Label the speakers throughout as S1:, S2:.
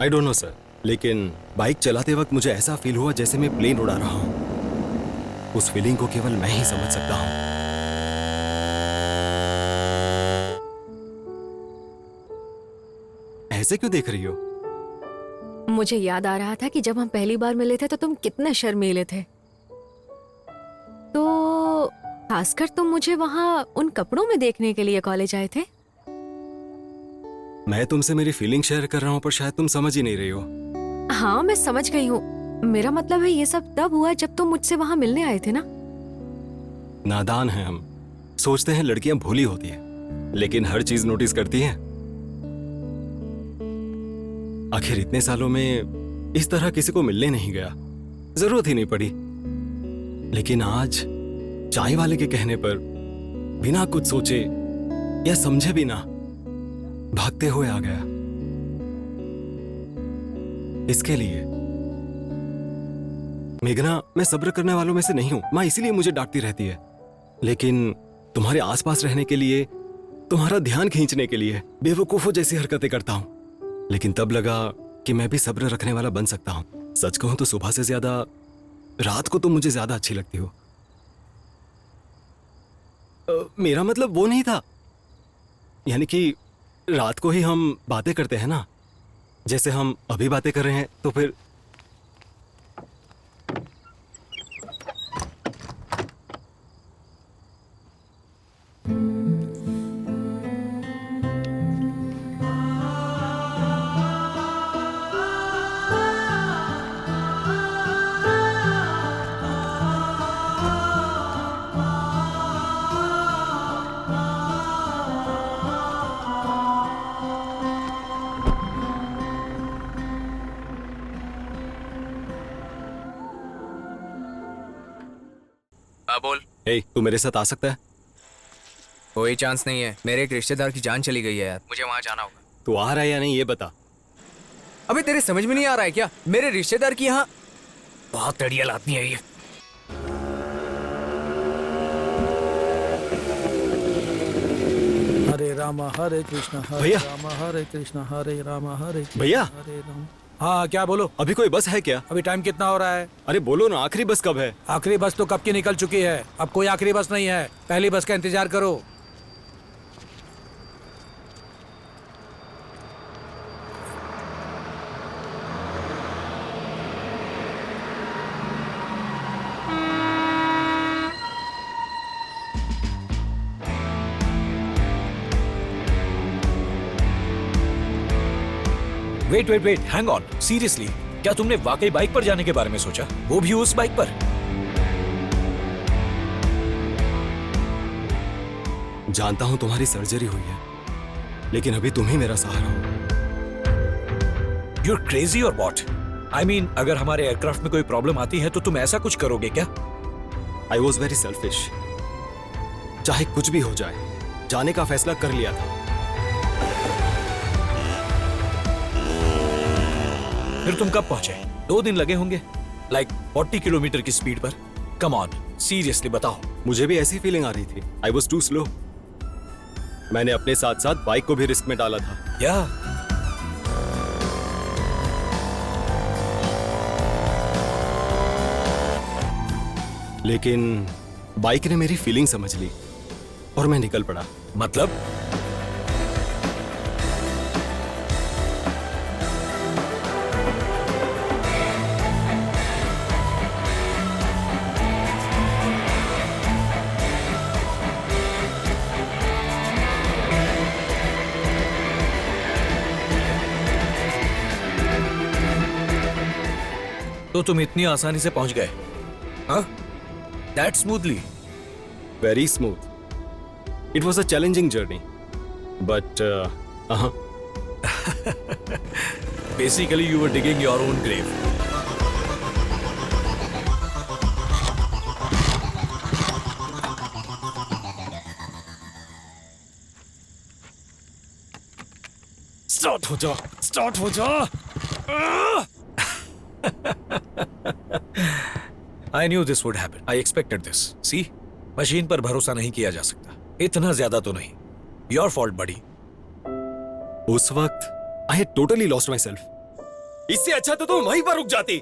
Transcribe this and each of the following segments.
S1: I don't know sir, लेकिन bike चलाते वक्त मुझे ऐसा फील हुआ जैसे मैं प्लेन उड़ा रहा हूँ। उस फीलिंग को केवल मैं ही समझ सकता हूँ। ऐसे क्यों देख रही हो?
S2: मुझे याद आ रहा था कि जब हम पहली बार मिले थे तो तुम कितने शर्मीले थे। तो खासकर तुम मुझे वहां उन कपड़ों में देखने के लिए कॉलेज आए थे।
S1: मैं तुमसे मेरी फीलिंग शेयर कर रहा हूँ पर शायद तुम समझ ही नहीं रही हो।
S2: हाँ, मैं समझ गई हूँ। मेरा मतलब है ये सब तब हुआ जब तुम मुझसे वहां मिलने आए थे ना।
S1: नादान हैं हम, सोचते हैं लड़कियां भोली होती हैं, लेकिन हर चीज नोटिस करती हैं। आखिर इतने सालों में इस तरह किसी को मिलने नहीं गया, जरूरत ही नहीं पड़ी। लेकिन आज चाय वाले के कहने पर बिना कुछ सोचे या समझे भी ना भागते हुए आ गया। इसके लिए मेघना, मैं सब्र करने वालों में से नहीं हूं। मां इसीलिए मुझे डांटती रहती है। लेकिन तुम्हारे आसपास रहने के लिए, तुम्हारा ध्यान खींचने के लिए बेवकूफों जैसी हरकतें करता हूं। लेकिन तब लगा कि मैं भी सब्र रखने वाला बन सकता हूं। सच कहूं तो सुबह से ज्यादा रात को तुम मुझे ज्यादा अच्छी लगती हो। मेरा मतलब वो नहीं था, यानी कि रात को ही हम बातें करते हैं ना, जैसे हम अभी बातें कर रहे हैं। तो फिर
S3: हाँ बोल।
S1: तू मेरे साथ आ सकता है?
S3: कोई चांस नहीं है, मेरे एक रिश्तेदार की जान चली गई है यार, मुझे वहां जाना होगा।
S1: तू आ रहा है या नहीं ये बता।
S3: अबे तेरे समझ में नहीं आ रहा है क्या? मेरे रिश्तेदार की यहाँ बहुत तड़िया लाती है ये।
S4: हरे राम हरे कृष्ण हरे
S1: भैया।
S4: राम हरे कृष्ण हरे राम हरे कृष्ण
S1: भैया।
S4: हरे राम। हाँ क्या बोलो?
S1: अभी कोई बस है क्या?
S4: अभी टाइम कितना हो रहा है?
S1: अरे बोलो ना, आखिरी बस कब है?
S4: आखिरी बस तो कब की निकल चुकी है। अब कोई आखिरी बस नहीं है, पहली बस का इंतजार करो।
S5: Wait wait wait, hang on, seriously, क्या तुमने वाकई बाइक पर जाने के बारे में सोचा, वो भी उस बाइक पर?
S1: जानता हूं तुम्हारी सर्जरी हुई है, लेकिन अभी तुम ही मेरा सहारा हो।
S5: You're crazy or what? I mean, अगर हमारे एयरक्राफ्ट में कोई प्रॉब्लम आती है तो तुम ऐसा कुछ करोगे क्या?
S1: I was very selfish. चाहे कुछ भी हो जाए, जाने का फैसला कर लिया था।
S5: फिर तुम कब पहुंचे? 2 दिन लगे होंगे, लाइक 40 किलोमीटर की स्पीड पर। कम ऑन, सीरियसली बताओ।
S1: मुझे भी ऐसी फीलिंग आ रही थी। I was too slow. मैंने अपने साथ साथ बाइक को भी रिस्क में डाला था।
S5: या
S1: लेकिन बाइक ने मेरी फीलिंग समझ ली और मैं निकल पड़ा।
S5: मतलब? तो तुम इतनी आसानी से पहुंच गए? हाँ? That smoothly?
S1: Very smooth. It was a challenging journey, but
S5: Basically, you were digging your own grave. Start हो जा, start हो जा. I knew this would happen. I expected this. See, machine पर भरोसा नहीं किया जा सकता, इतना ज्यादा तो नहीं। Your fault, buddy.
S1: उस वक्त I had totally lost myself. इससे अच्छा तो तुम वहीं पर रुक जाती।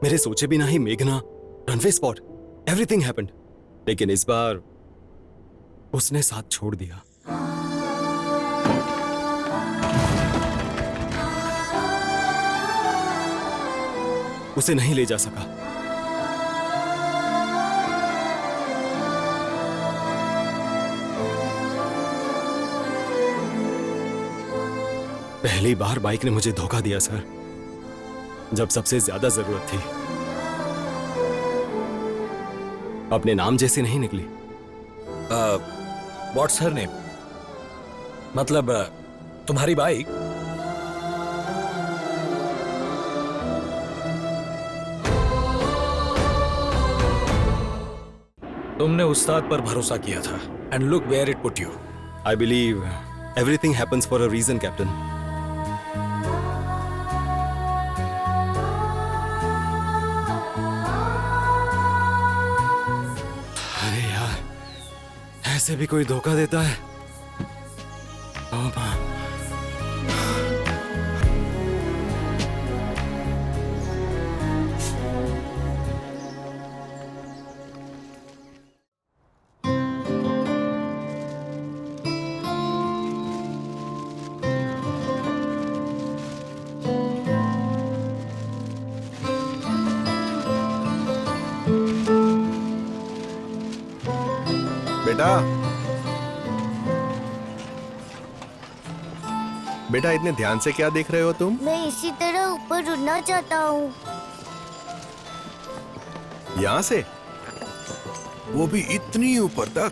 S1: मेरे सोचे बिना ही मेघना, रनवे स्पॉट, एवरीथिंग हैपेंड। लेकिन इस बार उसने साथ छोड़ दिया। उसे नहीं ले जा सका। पहली बार बाइक ने मुझे धोखा दिया सर, जब सबसे ज्यादा जरूरत थी। अपने नाम जैसे नहीं निकली।
S5: What's her name? मतलब तुम्हारी बाइक? तुमने उस्ताद पर भरोसा किया था and look where it put you.
S1: I believe everything happens for a reason captain. अरे यार, ऐसे भी कोई धोखा देता है? ओ मां।
S6: बेटा इतने ध्यान से क्या देख रहे हो तुम?
S7: मैं इसी तरह ऊपर उड़ना चाहता हूँ।
S6: यहाँ से? वो भी इतनी ऊपर तक?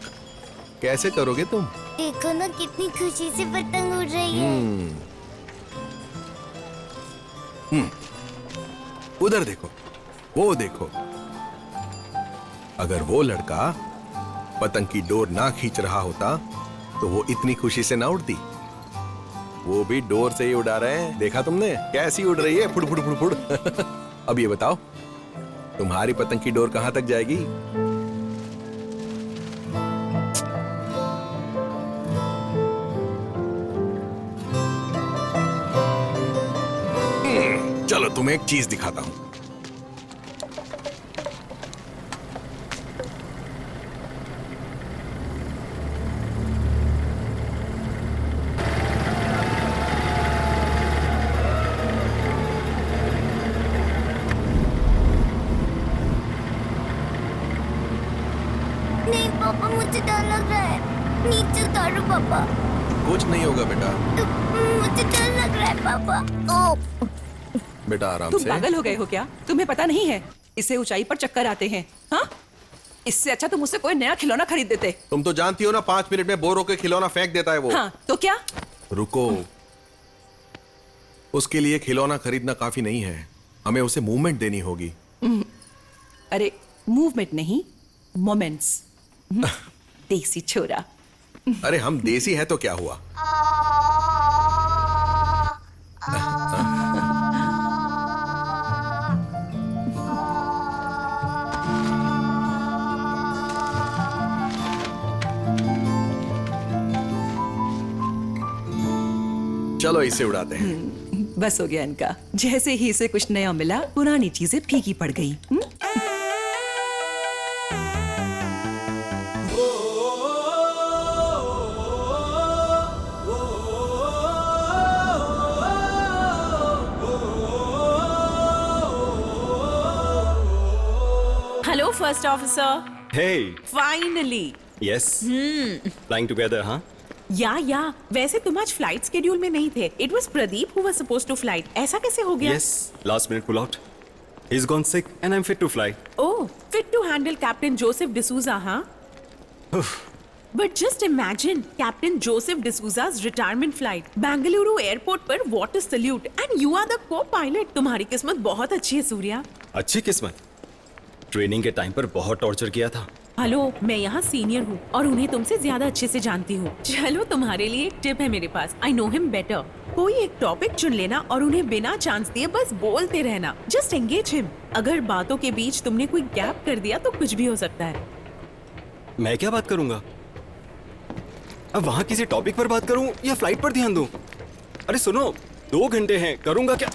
S6: कैसे करोगे तुम?
S7: देखो ना कितनी खुशी से पतंग उड़ रही है।
S6: उधर देखो, वो देखो। अगर वो लड़का पतंग की डोर ना खींच रहा होता तो वो इतनी खुशी से ना उड़ती। वो भी डोर से ही उड़ा रहे हैं। देखा तुमने कैसी उड़ रही है, फुड़ फुड़ फुड़ फुड़। अब ये बताओ, तुम्हारी पतंग की डोर कहां तक जाएगी? चलो तुम्हें एक चीज दिखाता हूं।
S7: नहीं पापा, मुझे डर लग रहा है। नीचे उतारो पापा।
S6: कुछ नहीं होगा बेटा।
S7: मुझे डर लग रहा है पापा। ओ
S6: बेटा आराम
S8: तुम
S6: से।
S8: पागल हो गए हो क्या? तुम्हें पता नहीं है इससे ऊंचाई पर चक्कर आते हैं। हाँ, इससे अच्छा तुम मुझसे कोई नया खिलौना खरीद देते।
S6: तुम तो जानती हो ना, 5 मिनट में बोर होकर खिलौना फेंक देता है वो।
S8: हाँ तो क्या?
S6: रुको, उसके लिए खिलौना खरीदना काफी नहीं है, हमें उसे मूवमेंट देनी होगी।
S8: अरे मूवमेंट नहीं, मोमेंट्स। देसी छोरा।
S6: अरे हम देसी है तो क्या हुआ? चलो इसे उड़ाते हैं।
S8: बस हो गया इनका। जैसे ही इसे कुछ नया मिला, पुरानी चीजें फीकी पड़ गई।
S9: Hello first officer.
S1: Hey,
S9: finally.
S1: yes. Flying together, huh?
S9: या वैसे तुम आज फ्लाइट शेड्यूल में नहीं थे। It was Pradeep who was supposed to flight. ऐसा कैसे हो गया?
S1: Yes. Last minute pull out. He's gone sick and I'm fit to fly.
S9: Oh, fit to handle captain Joseph D'Souza, हाँ? But just imagine captain Joseph डिसूजा's retirement flight, Bengaluru airport पर water salute and you are the copilot. तुम्हारी किस्मत बहुत अच्छी है सूर्या।
S1: अच्छी किस्मत। ट्रेनिंग के टाइम पर बहुत टॉर्चर किया था।
S9: हेलो, मैं यहाँ सीनियर हूँ और उन्हें तुमसे ज्यादा अच्छे से जानती हूँ। चलो तुम्हारे लिए एक टिप है मेरे पास। I know him better. कोई एक टॉपिक चुन लेना और उन्हें बिना चांस दिए बस बोलते रहना। Just engage him. अगर बातों के बीच तुमने कोई गैप कर दिया तो कुछ भी हो सकता है।
S1: मैं क्या बात करूंगा? अब वहां किसी टॉपिक पर बात करूं या फ्लाइट पर ध्यान दूं? अरे सुनो, 2 घंटे हैं, करूंगा क्या?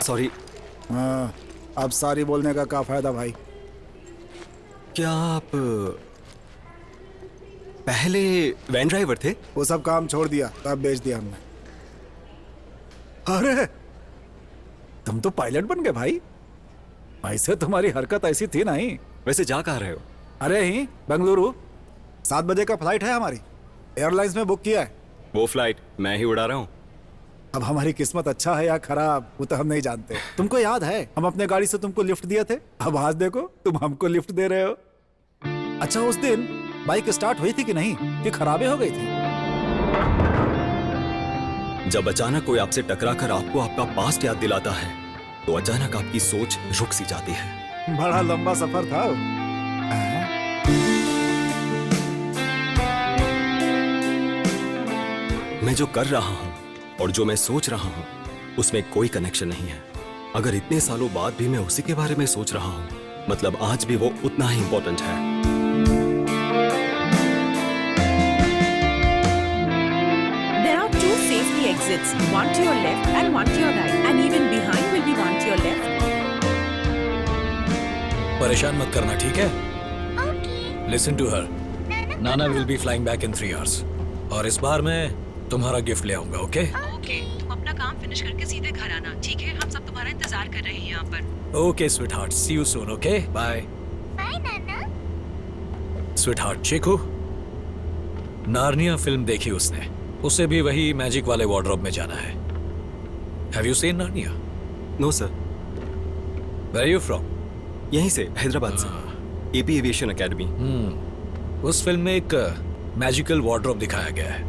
S1: सॉरी।
S10: हाँ, अब सारी बोलने का क्या फायदा भाई?
S1: क्या आप पहले वैन ड्राइवर थे?
S10: वो सब काम छोड़ दिया, तब बेच दिया हमने। अरे तुम तो पायलट बन गए भाई। ऐसे तुम्हारी हरकत ऐसी थी नहीं।
S1: वैसे जा कहाँ रहे हो?
S10: अरे ही बेंगलुरु 7 बजे का फ्लाइट है हमारी, एयरलाइंस में बुक किया है।
S1: वो फ्लाइट मैं ही उड़ा रहा हूँ।
S10: अब हमारी किस्मत अच्छा है या खराब वो तो हम नहीं जानते। तुमको याद है हम अपने गाड़ी से तुमको लिफ्ट दिए थे? अब आज देखो तुम हमको लिफ्ट दे रहे हो। अच्छा उस दिन बाइक स्टार्ट हुई थी कि नहीं, कि खराबे हो गई थी?
S1: जब अचानक कोई आपसे टकराकर आपको आपका पास्ट याद दिलाता है तो अचानक आपकी सोच रुक सी जाती है।
S10: बड़ा लंबा सफर था।
S1: मैं जो कर रहा हूँ और जो मैं सोच रहा हूँ उसमें कोई कनेक्शन नहीं है। अगर इतने सालों बाद भी मैं उसी के बारे में सोच रहा हूँ मतलब आज भी वो उतना ही इंपॉर्टेंट है।
S9: There are 2 safety exits, one to your left and one to your right, and even behind will be one to your left.
S5: परेशान मत करना, ठीक है? Listen to her. Nana will be flying back in 3 hours. और इस बार मैं तुम्हारा gift ले आऊंगा, ओके?
S8: ओके, तुम अपना काम फिनिश करके सीधे घर आना, ठीक है? हम सब तुम्हारा इंतजार कर रहे हैं यहाँ पर।
S5: Okay sweetheart, see you soon, okay? Bye.
S7: Bye नाना।
S5: स्वीटहार्ट, चीकू नार्निया फिल्म देखी उसने, उसे भी वही मैजिक वाले वार्डरोब में जाना है। Have you seen Narnia?
S1: No sir.
S5: Where are you from?
S1: यहीं से, हैदराबाद से, एपी एविएशन एकेडमी।
S5: उस फिल्म में एक मैजिकल वार्डरोब दिखाया गया है।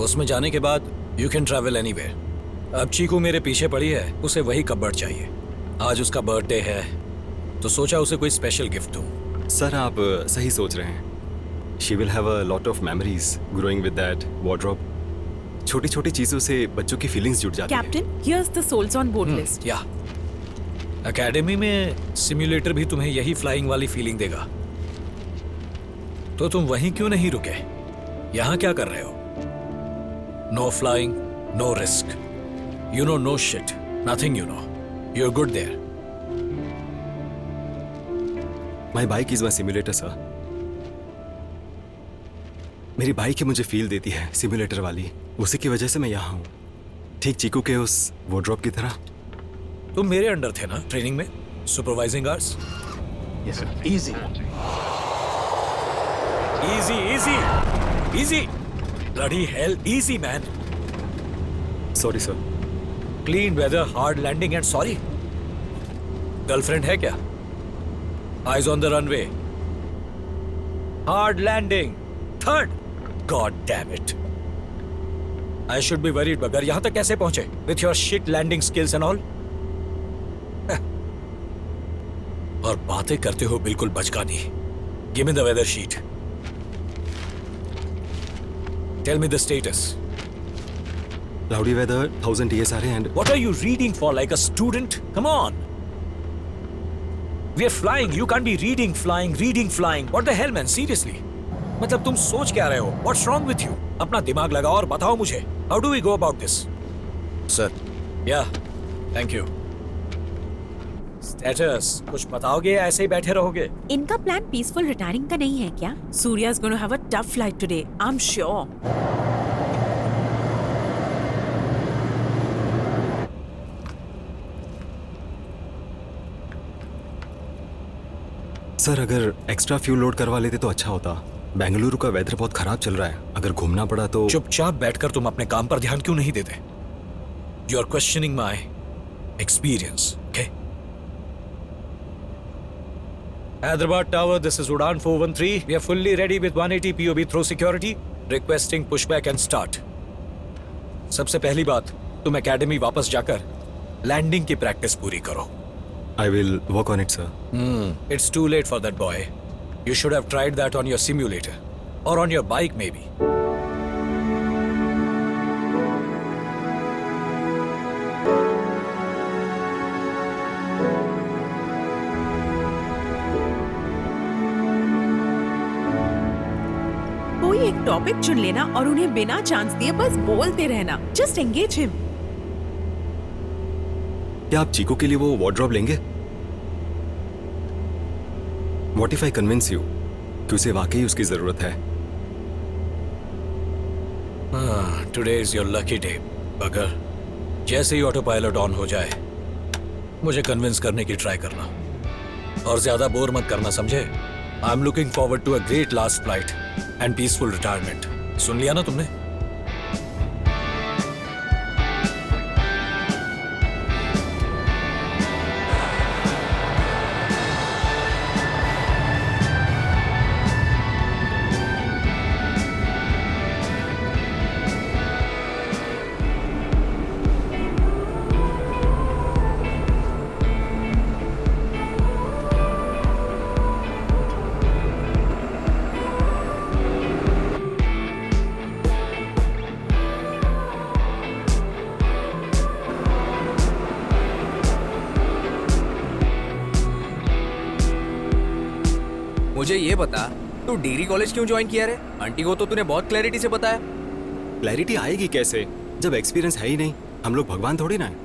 S5: उसमें जाने के बाद यू कैन ट्रैवल एनीवेयर। अब चीकू मेरे पीछे पड़ी है, उसे वही कबर्ड चाहिए। आज उसका बर्थडे है तो सोचा उसे कोई स्पेशल गिफ्ट दूं।
S1: सर आप सही सोच रहे हैं। She will have a lot of memories growing with that wardrobe. छोटी छोटी चीजों से बच्चों की फीलिंग्स जुड़ जाती हैं।
S9: Captain, here's the souls on board list.
S5: या एकेडमी में सिम्युलेटर भी तुम्हें यही फ्लाइंग वाली फीलिंग देगा। तो तुम वहीं क्यों नहीं रुके? यहाँ क्या कर रहे हो? No flying, no risk, you know no shit, nothing you know, you are good there.
S1: My bike is my simulator sir. मेरी बाइक ही मुझे फील देती है सिम्युलेटर वाली, उसी की वजह से मैं यहाँ हूँ, ठीक चीकू के उस वार्डरोब की तरह।
S5: तुम मेरे अंडर थे ना ट्रेनिंग में, supervising hours?
S10: Yes sir. Easy
S5: Easy, easy, easy. Bloody hell, easy man.
S1: Sorry sir.
S5: Clean weather, hard landing and sorry. Girlfriend है क्या? Eyes on the runway. Hard landing. Third. God damn it. I should be worried, बगर यहाँ तक कैसे पहुंचे? With your shit landing skills and all. और बातें करते हो बिल्कुल बचकानी। Give me the weather sheet. Tell me the status.
S1: Cloudy weather, 1000 TSRA and...
S5: What are you reading for like a student? Come on. We are flying. You can't be reading, flying. What the hell, man? Seriously. मतलब तुम सोच क्या रहे हो? What's wrong with you? अपना दिमाग लगाओ और बताओ मुझे. How do we go about this?
S6: Sir
S5: Yeah. Thank you. Status. कुछ बताओगे या ऐसे ही बैठे रहोगे?
S9: इनका प्लान पीसफुल रिटायरिंग का नहीं है क्या? Surya's going to have a tough flight today. I'm sure.
S1: Sir अगर एक्स्ट्रा फ्यूल लोड करवा लेते तो अच्छा होता। बेंगलुरु का वेदर बहुत खराब चल रहा है, अगर घूमना पड़ा तो...
S5: चुपचाप बैठकर तुम अपने काम पर ध्यान क्यों नहीं देते? You are questioning my experience, okay? Hyderabad Tower, this is Udan 413. We are fully ready with 180 POB throw security. Requesting pushback and start. सबसे पहली बात, तुम एकेडमी वापस जाकर लैंडिंग की प्रैक्टिस पूरी करो।
S1: I will work on it, sir.
S5: It's too late for that, boy. You should have tried that on your simulator. Or on your bike, maybe.
S9: कोई एक टॉपिक चुन लेना और उन्हें बिना चांस दिए बस बोलते रहना। Just engage him.
S1: क्या आप चीकू के लिए वो वार्डरोब लेंगे? What if I convince you कि उसे वाकई उसकी जरूरत है?
S5: Today is your lucky day अगर जैसे ही ऑटो पायलट ऑन हो जाए मुझे कन्विंस करने की ट्राई करना और ज्यादा बोर मत करना, समझे? I am looking forward to a great last flight and peaceful retirement. सुन लिया ना तुमने?
S3: मुझे ये बता, तू डिग्री कॉलेज क्यों ज्वाइन किया रे? आंटी को तो तूने बहुत क्लैरिटी से बताया।
S1: क्लैरिटी आएगी कैसे जब एक्सपीरियंस है ही नहीं? हम लोग भगवान थोड़ी ना है।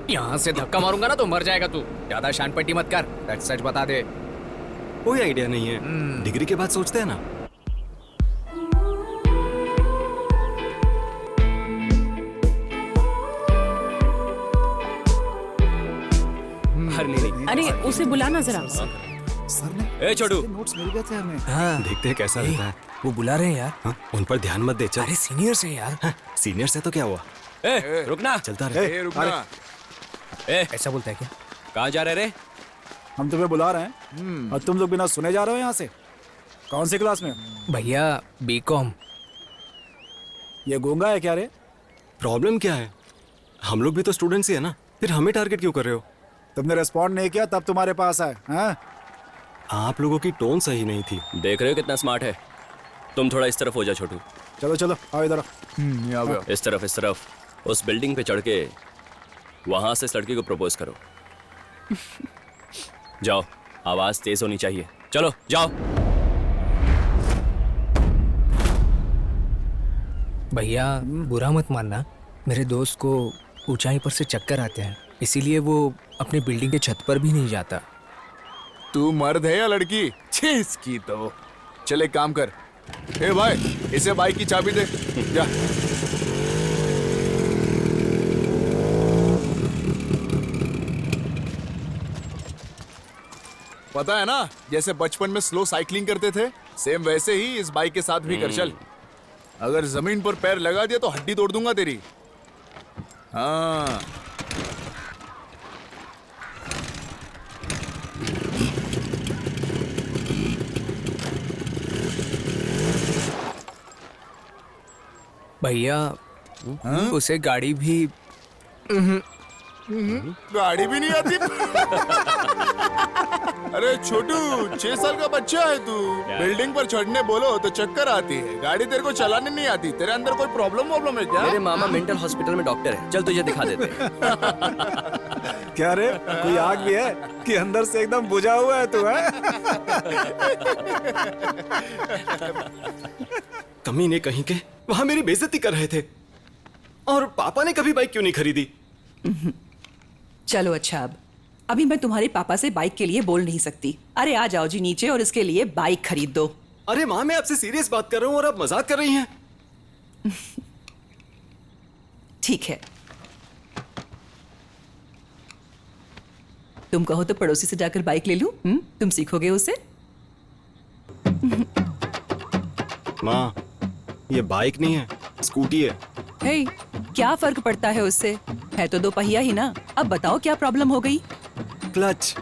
S3: यहाँ से धक्का मारूंगा ना तो मर जाएगा तू। ज्यादा शान पट्टी मत कर, सच सच बता दे।
S1: कोई आइडिया नहीं है, डिग्री के बाद सोचते हैं ना।
S9: अरे उसे बुलाना जरा।
S10: सर ने
S3: ए छोटू,
S10: नोट्स मिल गए थे हमें।
S3: हाँ
S1: देखते हैं कैसा रहता है।
S3: वो बुला रहे हैं यार।
S1: हाँ, उन पर ध्यान मत दे, चल।
S3: अरे सीनियर से यार।
S1: हाँ, सीनियर से तो क्या हुआ,
S3: ए रुकना।
S1: चलता रहे।
S3: ऐसा बोलता है क्या? कहाँ जा रहे रे?
S10: हम तुम्हें बुला रहे हैं और तुम लोग बिना सुने जा रहे हो यहाँ से। कौन सी क्लास में?
S3: भैया बीकॉम।
S10: ये गूंगा है क्या रे?
S1: प्रॉब्लम क्या है? हम लोग भी तो स्टूडेंट्स ही है ना, फिर हमें टारगेट क्यों कर रहे हो?
S10: तुमने रिस्पॉन्ड नहीं किया तब तुम्हारे पास आए। हाँ?
S1: आप लोगों की टोन सही नहीं थी।
S11: देख रहे हो कितना स्मार्ट है? तुम थोड़ा इस तरफ हो जा छोटू।
S10: चलो चलो आओ इधर।
S11: इस तरफ उस बिल्डिंग पे चढ़ के वहां से इस लड़की को प्रपोज करो। जाओ, आवाज तेज होनी चाहिए। चलो जाओ।
S3: भैया बुरा मत मानना, मेरे दोस्त को ऊंचाई पर से चक्कर आते हैं, इसीलिए वो अपनी बिल्डिंग के छत पर भी नहीं जाता।
S12: तू मर्द है या लड़की? छे इसकी तो। चल एक काम कर, ए भाई इसे बाइक की चाबी दे जा। पता है ना, जैसे बचपन में स्लो साइकिलिंग करते थे, सेम वैसे ही इस बाइक के साथ भी कर चल। अगर जमीन पर पैर लगा दिया तो हड्डी तोड़ दूंगा तेरी। हाँ
S3: भैया उसे गाड़ी भी
S12: गाड़ी भी नहीं आती। अरे छोटू, 6 साल का बच्चा है तू। बिल्डिंग पर चढ़ने बोलो तो चक्कर आती है, गाड़ी तेरे को चलाने नहीं आती। तेरे अंदर कोई प्रॉब्लम है क्या?
S11: मेरे मामा मेंटल हॉस्पिटल में डॉक्टर है, चल तुझे दिखा देते हैं।
S10: क्या रे, कोई आग भी है कि अंदर से एकदम बुझा हुआ है तू? है
S1: कमीने कहीं के, वहां मेरी बेइज्जती कर रहे थे। और पापा ने कभी बाइक क्यों नहीं खरीदी?
S8: चलो अच्छा, अब अभी मैं तुम्हारे पापा से बाइक के लिए बोल नहीं सकती। अरे आ जाओ जी नीचे और इसके लिए बाइक खरीद दो।
S1: अरे माँ, मैं आपसे सीरियस बात कर रहा हूँ और आप मजाक कर रही हैं।
S8: ठीक है, तुम कहो तो पड़ोसी से जाकर बाइक ले लूं? तुम सीखोगे उसे।
S1: माँ, ये बाइक नहीं है, स्कूटी है।
S8: हे, क्या फर्क पड़ता है उससे? है तो 2 पहिया ही ना। अब बताओ क्या प्रॉब्लम हो गई?
S1: क्लच,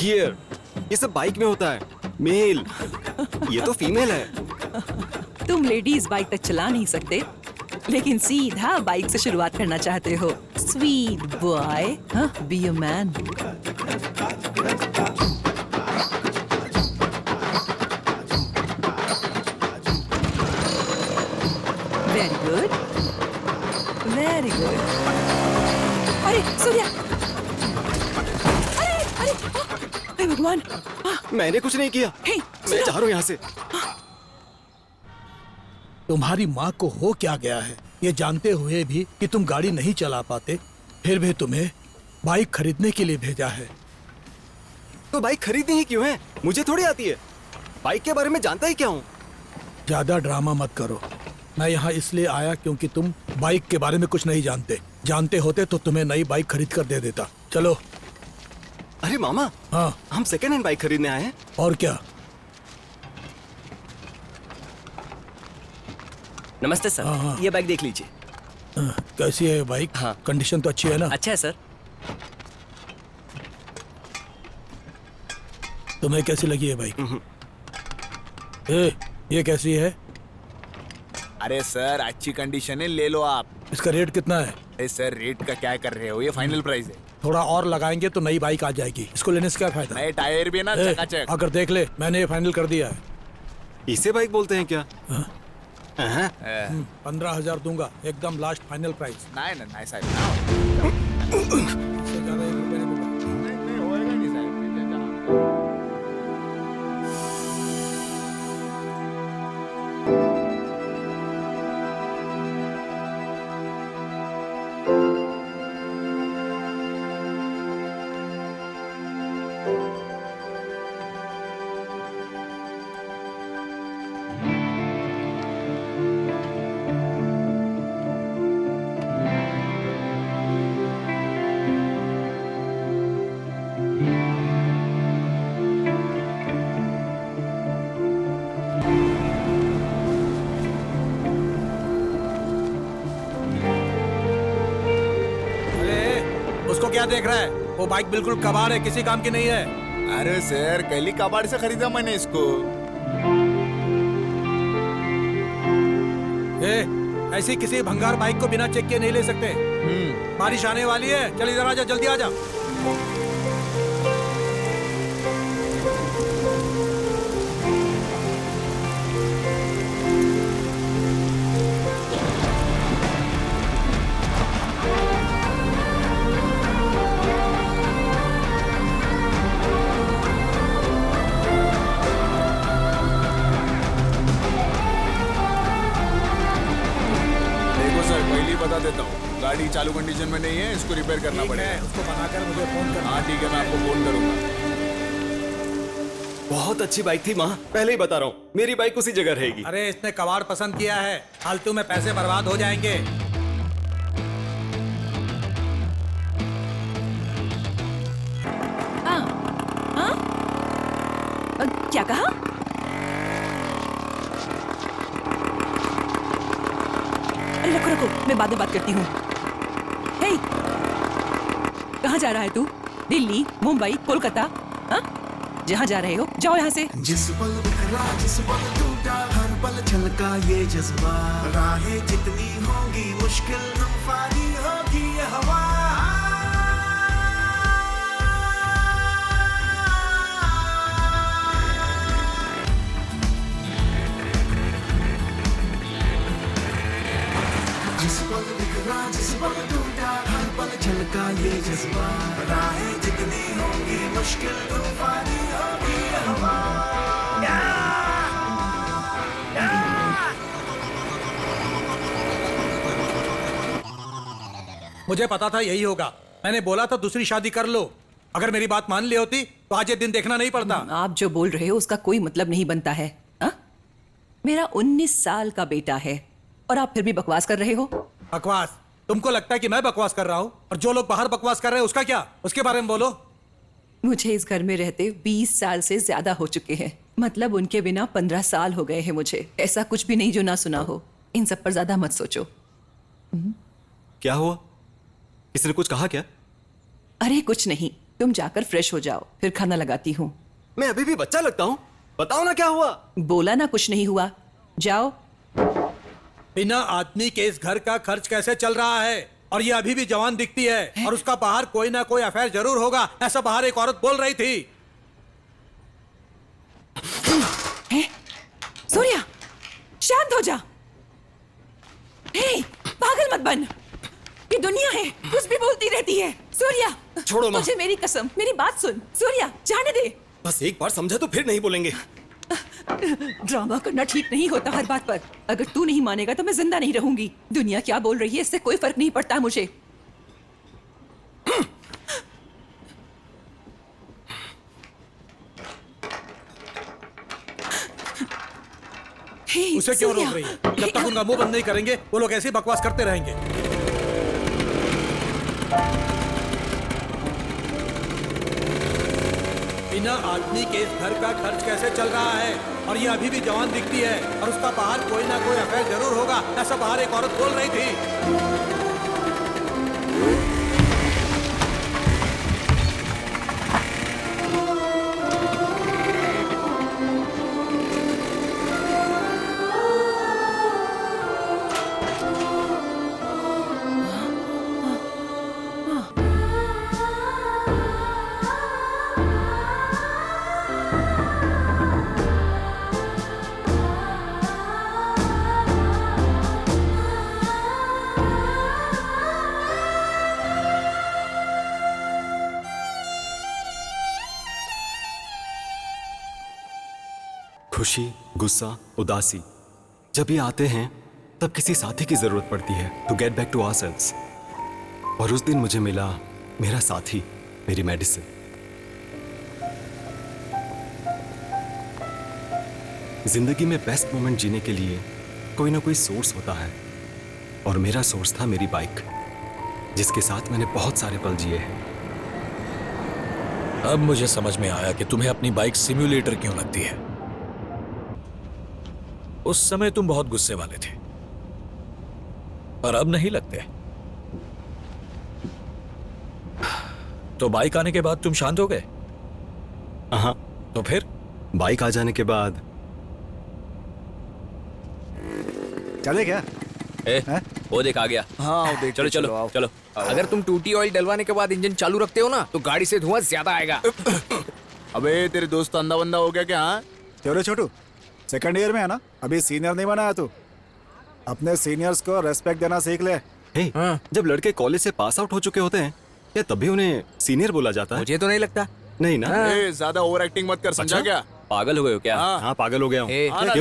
S1: गियर, ये सब बाइक में होता है। मेल, ये तो फीमेल है।
S8: तुम लेडीज बाइक तक चला नहीं सकते, लेकिन सीधा बाइक से शुरुआत करना चाहते हो। Sweet boy, be a man. Very good, very good. अरे सूर्या, अरे भगवान,
S1: मैंने कुछ नहीं किया।
S8: हे,
S1: मैं जा रहा हूँ यहाँ से।
S4: तुम्हारी माँ को हो क्या गया है? ये जानते हुए भी कि तुम गाड़ी नहीं चला पाते, फिर भी तुम्हें बाइक खरीदने के लिए भेजा है।
S1: तो बाइक खरीदनी ही क्यों है? मुझे थोड़ी आती है। बाइक के बारे में जानता ही क्या हूँ।
S4: ज्यादा ड्रामा मत करो। मैं यहाँ इसलिए आया क्योंकि तुम बाइक के बारे में कुछ नहीं जानते। जानते होते तो तुम्हें नई बाइक खरीद कर दे देता। चलो।
S1: अरे मामा,
S4: हाँ,
S1: हम सेकेंड हैंड बाइक खरीदने आए हैं।
S4: और क्या।
S11: नमस्ते सर।
S4: हाँ, हाँ।
S11: ये बाइक देख लीजिए।
S4: कैसी है बाइक?
S11: हाँ।
S4: कंडीशन तो अच्छी है ना?
S11: अच्छा है सर।
S4: तुम्हें कैसी लगी है बाइक? ये कैसी है?
S12: अरे सर अच्छी कंडीशन है, ले लो आप।
S4: इसका रेट कितना है?
S12: अरे सर रेट का क्या कर रहे हो, ये फाइनल प्राइस है।
S4: थोड़ा और लगाएंगे तो नई बाइक आ जाएगी। इसको लेने से क्या फायदा?
S12: नए टायर भी है ना, चकाचक।
S4: अगर देख ले, मैंने ये फाइनल कर दिया है।
S1: इसे बाइक बोलते हैं क्या?
S4: 15,000 दूंगा, एकदम लास्ट फाइनल प्राइस।
S12: नहीं ना, नहीं साहब।
S4: इससे ज्यादा 1 रुपया नहीं दूंगा।
S12: नहीं होएगा नहीं साहब।
S4: उसको क्या देख रहा है? वो बाइक बिल्कुल कबाड़ है, किसी काम की नहीं है।
S12: अरे सर कल ही कबाड़ से खरीदा मैंने इसको।
S4: ऐसी किसी भंगार बाइक को बिना चेक किए नहीं ले सकते। बारिश आने वाली है, चल इधर आजा, जल्दी आजा।
S12: बता देता हूँ, गाड़ी चालू कंडीशन में नहीं है, इसको रिपेयर करना पड़ेगा।
S4: उसको बनाकर मुझे फोन करना।
S12: हाँ ठीक है, मैं आपको फोन करूंगा।
S1: बहुत अच्छी बाइक थी माँ, पहले ही बता रहा हूँ, मेरी बाइक उसी जगह रहेगी।
S4: अरे इसने कबाड़ पसंद किया है, फालतू में पैसे बर्बाद हो जाएंगे।
S8: क्या कहा? रखो रखो, मैं बाद में बात करती हूँ। हे, कहाँ जा रहा है तू? दिल्ली, मुंबई, कोलकाता? हाँ? जहाँ जा रहे हो, जाओ यहाँ से।
S13: जिस पल बिखरा, जिस पल टूटा, हर पल छलका ये जज्बा। राहें जितनी होंगी मुश्किल, तूफानी होगी ये हवा। जिस पल बिखरा, जिस पल टूटा, हर पल छलका ये जज्बा। राहें जितनी होंगी मुश्किल, तूफानी होगी ये हवा।
S4: मुझे पता था यही होगा। मैंने बोला था दूसरी शादी कर लो। अगर मेरी बात मान ली होती तो आज ये दिन देखना नहीं पड़ता।
S8: आप जो बोल रहे हो उसका कोई मतलब नहीं बनता है। हा? मेरा 19 साल का बेटा है और आप फिर भी बकवास कर रहे हो।
S4: बकवास? तुमको लगता है कि मैं बकवास कर रहा हूँ? और जो लोग बाहर बकवास कर रहे हैं उसका क्या? उसके बारे में बोलो।
S8: मुझे इस घर में रहते 20 साल से ज्यादा हो चुके हैं। मतलब उनके बिना 15 साल हो गए हैं मुझे। ऐसा कुछ भी नहीं जो ना सुना हो। इन सब पर ज्यादा मत सोचो।
S1: क्या हुआ? किसी ने कुछ कहा क्या?
S8: अरे कुछ नहीं, तुम जाकर फ्रेश हो जाओ, फिर खाना लगाती हूँ।
S1: मैं अभी भी बच्चा लगता हूँ? बताओ ना क्या हुआ।
S8: बोला ना कुछ नहीं हुआ, जाओ।
S4: बिना आदमी के इस घर का खर्च कैसे चल रहा है? और ये अभी भी जवान दिखती है और उसका बाहर कोई ना कोई अफेयर जरूर होगा, ऐसा बाहर एक औरत बोल रही थी।
S8: सूर्या, शांत हो जा। हे, पागल मत बन। ये दुनिया है, कुछ भी बोलती रहती है। सूर्या,
S1: छोड़ो माँ।
S8: मुझे मेरी कसम, मेरी बात सुन। सूर्या, जाने दे।
S1: बस एक बार समझा तो फिर नहीं बोलेंगे।
S8: ड्रामा करना ठीक नहीं होता हर बात पर। अगर तू नहीं मानेगा तो मैं जिंदा नहीं रहूंगी। दुनिया क्या बोल रही है इससे कोई फर्क नहीं पड़ता मुझे।
S4: उसे क्यों रोक रही है? जब तक उनका मुंह बंद नहीं करेंगे वो लोग ऐसे ही बकवास करते रहेंगे। बिना आदमी के इस घर का खर्च कैसे चल रहा है? और ये अभी भी जवान दिखती है और उसका बाहर कोई ना कोई अफेयर जरूर होगा, ऐसा बाहर एक औरत बोल रही थी।
S1: खुशी, गुस्सा, उदासी जब ये आते हैं तब किसी साथी की जरूरत पड़ती है to get back to ourselves. और उस दिन मुझे मिला मेरा साथी, मेरी मेडिसिन। जिंदगी में बेस्ट मोमेंट जीने के लिए कोई ना कोई सोर्स होता है, और मेरा सोर्स था मेरी बाइक, जिसके साथ मैंने बहुत सारे पल जिए हैं।
S5: अब मुझे समझ में आया कि तुम्हें अपनी बाइक सिम्युलेटर क्यों लगती है। उस समय तुम बहुत गुस्से वाले थे, पर अब नहीं लगते। तो बाइक आने के बाद तुम शांत हो गए?
S1: हाँ।
S5: तो फिर
S1: बाइक आ जाने के बाद
S10: चले क्या?
S11: वो देख आ गया।
S3: हाँ वो देख।
S11: चलो चलो चलो।
S3: अगर तुम टूटी ऑयल डलवाने के बाद इंजन चालू रखते हो ना तो गाड़ी से धुआं ज्यादा आएगा।
S12: अबे तेरे दोस्त अंधा बंदा हो गया क्या? हाँ
S10: क्यों रे छोटू, सेकंड ईयर में है ना, अभी सीनियर नहीं बनाया तू। अपने सीनियर्स को रेस्पेक्ट देना सीख ले।
S1: हे, जब लड़के कॉलेज से पास आउट हो चुके होते हैं क्या तभी उन्हें सीनियर बोला जाता है?
S3: मुझे तो नहीं लगता।
S1: नहीं ना।
S12: ज्यादा ओवर एक्टिंग मत कर, समझा क्या?
S11: पागल हो गए हो क्या?
S1: हाँ पागल हो गया हूँ।
S3: अरे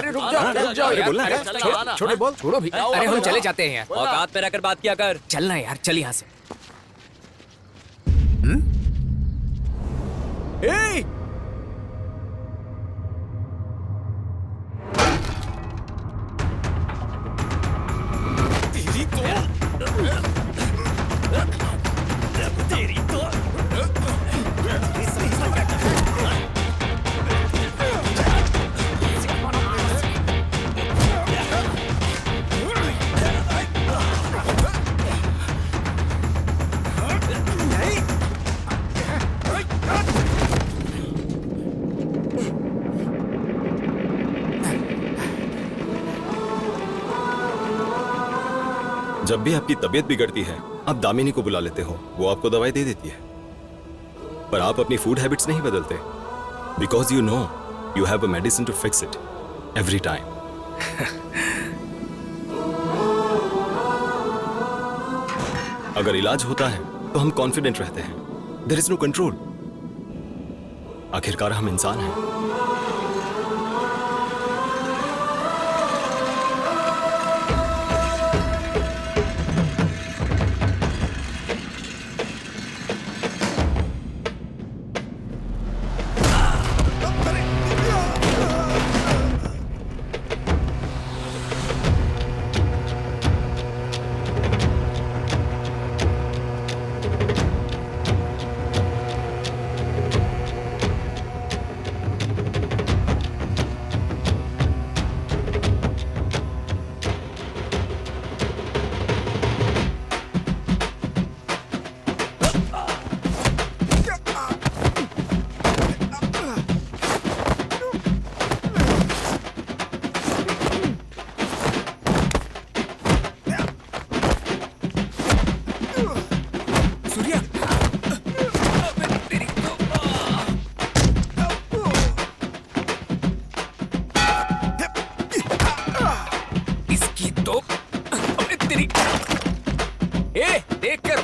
S3: रुक जाओ यार, छोड़ो बोल, छोड़ो भी। अरे हम चले जाते हैं यार।
S11: औकात पे रहकर बात किया कर।
S3: चलना यार, चल यहाँ से।
S1: जब भी आपकी तबीयत बिगड़ती है आप दामिनी को बुला लेते हो, वो आपको दवाई दे देती है। पर आप अपनी फूड हैबिट्स नहीं बदलते, because you know you have a medicine to fix it every time. अगर इलाज होता है तो हम कॉन्फिडेंट रहते हैं, देयर इज नो कंट्रोल। आखिरकार हम इंसान हैं।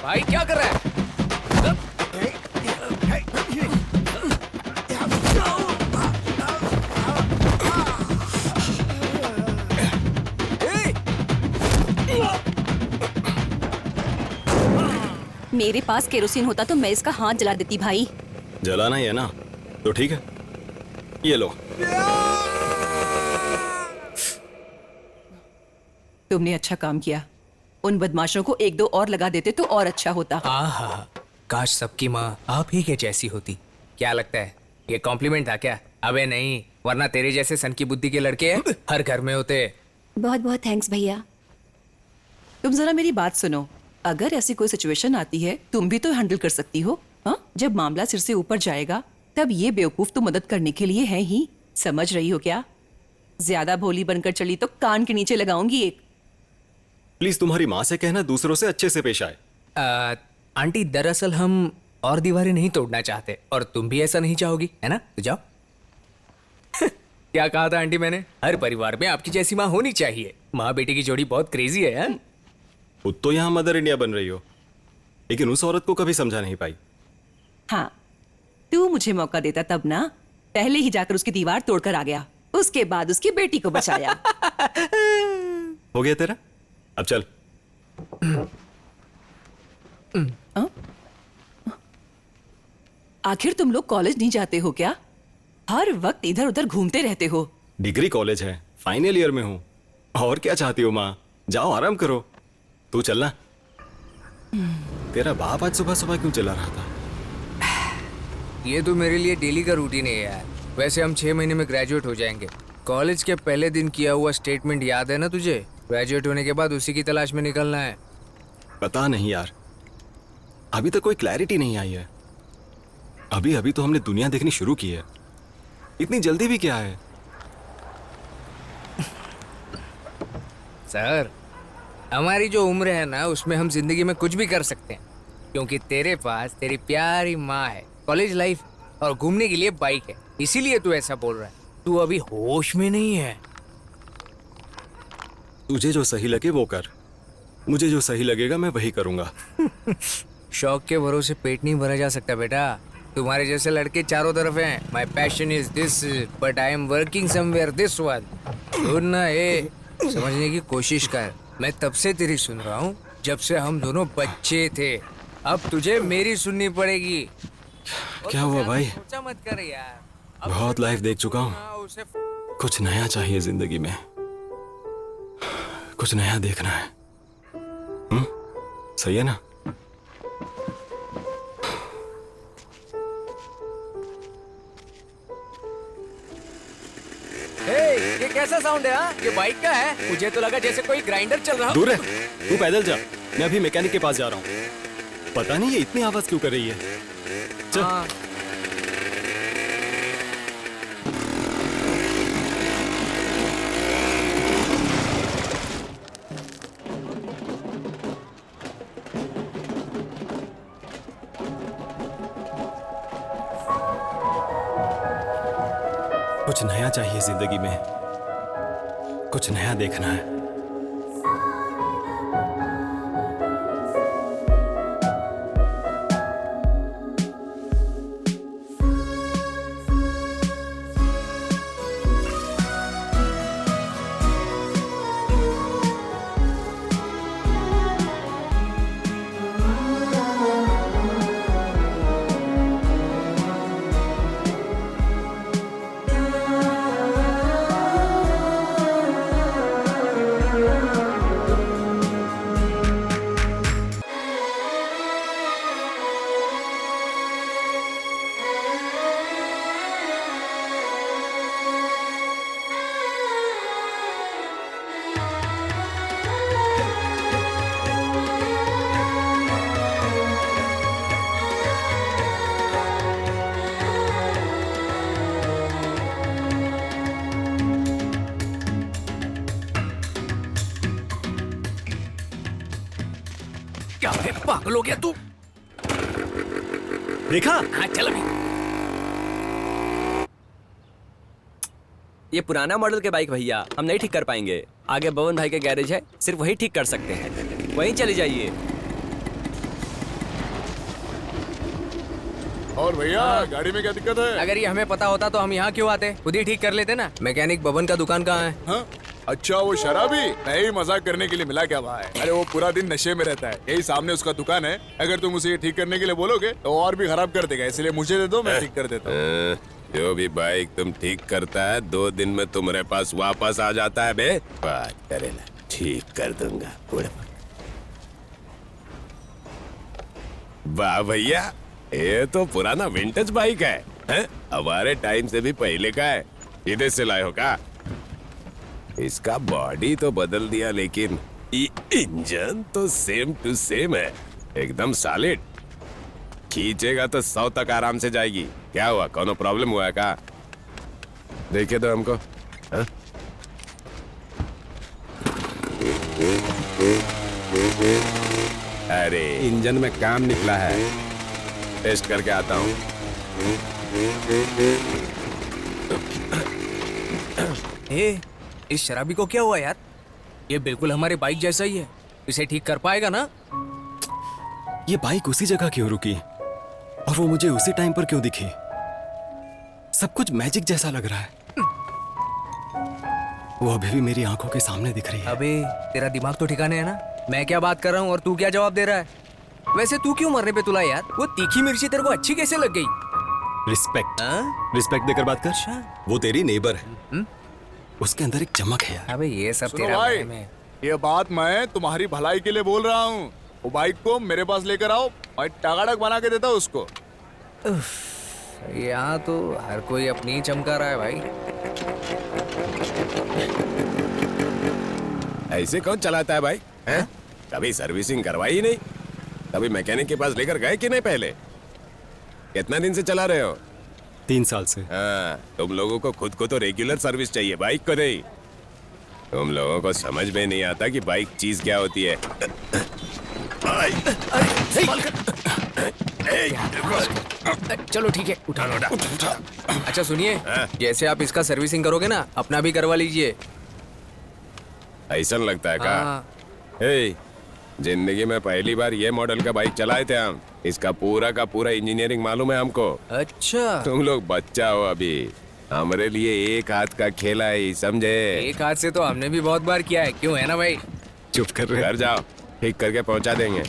S3: भाई क्या कर रहा है?
S14: मेरे पास केरोसिन होता तो मैं इसका हाथ जला देती भाई।
S1: जलाना ही है ना, तो ठीक है, ये लो।
S8: तुमने अच्छा काम किया। उन बदमाशों को एक दो और लगा देते तो और अच्छा होता।
S3: आहा, काश सबकी माँ आप ही के जैसी होती। क्या लगता है ये कॉम्प्लीमेंट था क्या? अबे नहीं, वरना तेरे जैसे सन की बुद्धि के लड़के हर घर में होते।
S14: बहुत बहुत थैंक्स भैया।
S8: तुम जरा मेरी बात सुनो, अगर ऐसी कोई सिचुएशन आती है तुम भी तो हैंडल कर सकती हो। हाँ, जब मामला सिर से ऊपर जाएगा तब ये बेवकूफ तो मदद करने के लिए है ही। समझ रही हो क्या? ज्यादा भोली बनकर चली तो कान के नीचे लगाऊंगी एक।
S1: प्लीज तुम्हारी माँ से कहना दूसरों से अच्छे से पेश आए।
S3: आंटी, दरअसल हम और दीवारें नहीं तोड़ना चाहते, और तुम भी ऐसा नहीं चाहोगी, है ना? तो जाओ। क्या कहा था आंटी मैंने? हर परिवार में आपकी जैसी माँ होनी चाहिए। माँ बेटी की जोड़ी बहुत क्रेजी है। हाँ?
S1: खुद तो यहाँ मदर इंडिया बन रही हो, लेकिन उस औरत को कभी समझा नहीं पाई।
S8: हाँ, तू मुझे मौका देता तब ना। पहले ही जाकर उसकी दीवार तोड़कर आ गया, उसके बाद उसकी बेटी को बचाया।
S1: हो गया तेरा, अब चल।
S8: आखिर तुम लोग कॉलेज नहीं जाते हो क्या? हर वक्त इधर उधर घूमते रहते हो।
S1: डिग्री कॉलेज है, फाइनल ईयर में हूँ। और क्या चाहती हो माँ? जाओ आराम करो। तू चलना। तेरा बाप आज सुबह सुबह क्यों चला रहा था?
S3: ये तो मेरे लिए डेली का रूटीन है यार। वैसे हम 6 महीने में ग्रेजुएट हो जाएंगे। कॉलेज के पहले दिन किया हुआ स्टेटमेंट याद है ना तुझे? ग्रेजुएट होने के बाद उसी की तलाश में निकलना है।
S1: पता नहीं यार, अभी तक कोई क्लैरिटी नहीं आई है। अभी अभी तो हमने दुनिया देखनी शुरू की है, इतनी जल्दी भी क्या है?
S3: सर, हमारी जो उम्र है ना, उसमें हम जिंदगी में कुछ भी कर सकते हैं, क्योंकि तेरे पास तेरी प्यारी माँ है, कॉलेज लाइफ और घूमने के लिए बाइक है। इसीलिए तू ऐसा बोल रहा है। तू अभी होश में नहीं है।
S1: तुझे जो सही लगे वो कर, मुझे जो सही लगेगा मैं वही करूंगा।
S3: शौक के भरोसे पेट नहीं भरा जा सकता बेटा। तुम्हारे जैसे लड़के चारों तरफ हैं। My passion is this but I am working somewhere this one. सुनना, ये समझने की कोशिश कर। मैं तब से तेरी सुन रहा हूँ जब से हम दोनों बच्चे थे। अब तुझे मेरी सुननी पड़ेगी।
S1: क्या हुआ भाई?
S3: सोचा मत कर यार।
S1: बहुत लाइफ देख चुका हूँ, कुछ नया चाहिए जिंदगी में। कुछ नया देखना है। सही है ना?
S3: ये कैसा साउंड है? हाँ? ये बाइक का है? मुझे तो लगा जैसे कोई ग्राइंडर चल रहा हो।
S1: दूर है, तू पैदल जा, मैं अभी मैकेनिक के पास जा रहा हूँ। पता नहीं ये इतनी आवाज क्यों कर रही है। चल।
S3: हाँ।
S1: कुछ नया चाहिए जिंदगी में, कुछ नया देखना है।
S3: क्या है, पागल हो गया तू?
S1: देखा?
S3: हाँ, चल अभी।
S11: ये पुराना मॉडल के बाइक भैया, हम नहीं ठीक कर पाएंगे। आगे बवन भाई के गैरेज है, सिर्फ वही ठीक कर सकते हैं। वहीं चले जाइए।
S12: और भैया, गाड़ी में क्या दिक्कत है?
S3: अगर ये हमें पता होता तो हम यहाँ क्यों आते? खुद ही ठीक कर लेते ना। मैकेनिक बबन का दुकान कहाँ है?
S12: हाँ? अच्छा, वो शराबी? नहीं, मजाक करने के लिए मिला क्या भाई? अरे वो पूरा दिन नशे में रहता है। यही सामने उसका दुकान है। अगर तुम उसे ये ठीक करने के लिए बोलोगे तो और भी खराब कर देगा, इसलिए मुझे दे दो, मैं ठीक कर देता हूँ।
S15: जो भी बाइक तुम ठीक करता है 2 दिन में तुम्हारे पास वापस आ जाता है बे। बात करे ना। ठीक कर दूंगा। वाह भैया, ये तो पुराना विंटेज बाइक है, हैं? हमारे टाइम से भी पहले का है। विदेश से लाए हो का? इसका बॉडी तो बदल दिया, लेकिन इंजन तो सेम टू सेम है, एकदम सॉलिड। खींचेगा तो 100 तक आराम से जाएगी। क्या हुआ, कोनो प्रॉब्लम हुआ है का? देखिए दो हमको। हाँ? अरे इंजन में काम निकला है, टेस्ट करके आता हूँ।
S3: इस शराबी को क्या हुआ यार? ये बिल्कुल हमारे बाइक जैसा ही है, इसे ठीक कर पाएगा ना?
S1: ये बाइक उसी जगह क्यों रुकी और वो मुझे उसी टाइम पर क्यों दिखी? सब कुछ मैजिक जैसा लग रहा है। वो अभी भी मेरी आंखों के सामने दिख रही है।
S3: अबे तेरा दिमाग तो ठिकाने है ना? मैं क्या बात कर रहा हूँ और तू क्या जवाब दे रहा है? वैसे तू क्यों मरने पे तुला यार? वो तीखी मिर्ची तेरे को अच्छी कैसे लग गई?
S1: रिस्पेक्ट, रिस्पेक्ट देकर बात कर। वो तेरी नेबर है, उसके अंदर एक चमक है यार।
S3: अबे ये सब
S12: सुनो
S3: तेरा
S12: भाई,
S3: वहम है।
S12: ये बात मैं तुम्हारी भलाई के लिए बोल रहा हूँ। वो बाइक को मेरे पास लेकर आओ, मैं टगाड़क बना के देता हूँ उसको।
S3: यहाँ तो हर कोई अपनी ही चमका रहा है भाई।
S15: ऐसे कौन चलाता है भाई? हैं? कभी सर्विसिंग करवाई ही नहीं, कभी मैकेनिक के पास लेकर गए कि नहीं पहले? कितना दिन से चला रहे हो?
S1: 3 साल से।
S15: हाँ, तुम लोगों को खुद को तो रेगुलर सर्विस चाहिए, बाइक को नहीं। तुम लोगों को समझ में नहीं आता कि बाइक चीज क्या होती है।
S3: चलो ठीक है, उठा लो। अच्छा सुनिए, जैसे आप इसका सर्विसिंग करोगे ना, अपना भी करवा लीजिए।
S15: ऐसा लगता है का?
S3: हाँ।
S15: हे, जिंदगी में पहली बार ये मॉडल का बाइक चलाए थे हम। इसका पूरा का पूरा इंजीनियरिंग मालूम है हमको।
S3: अच्छा,
S15: तुम लोग बच्चा हो अभी, हमारे लिए एक हाथ का खेला है, समझे?
S3: एक हाथ से तो हमने भी बहुत बार किया है, क्यों है ना भाई?
S1: चुप कर रहे।
S15: घर जाओ, ठीक करके पहुंचा देंगे।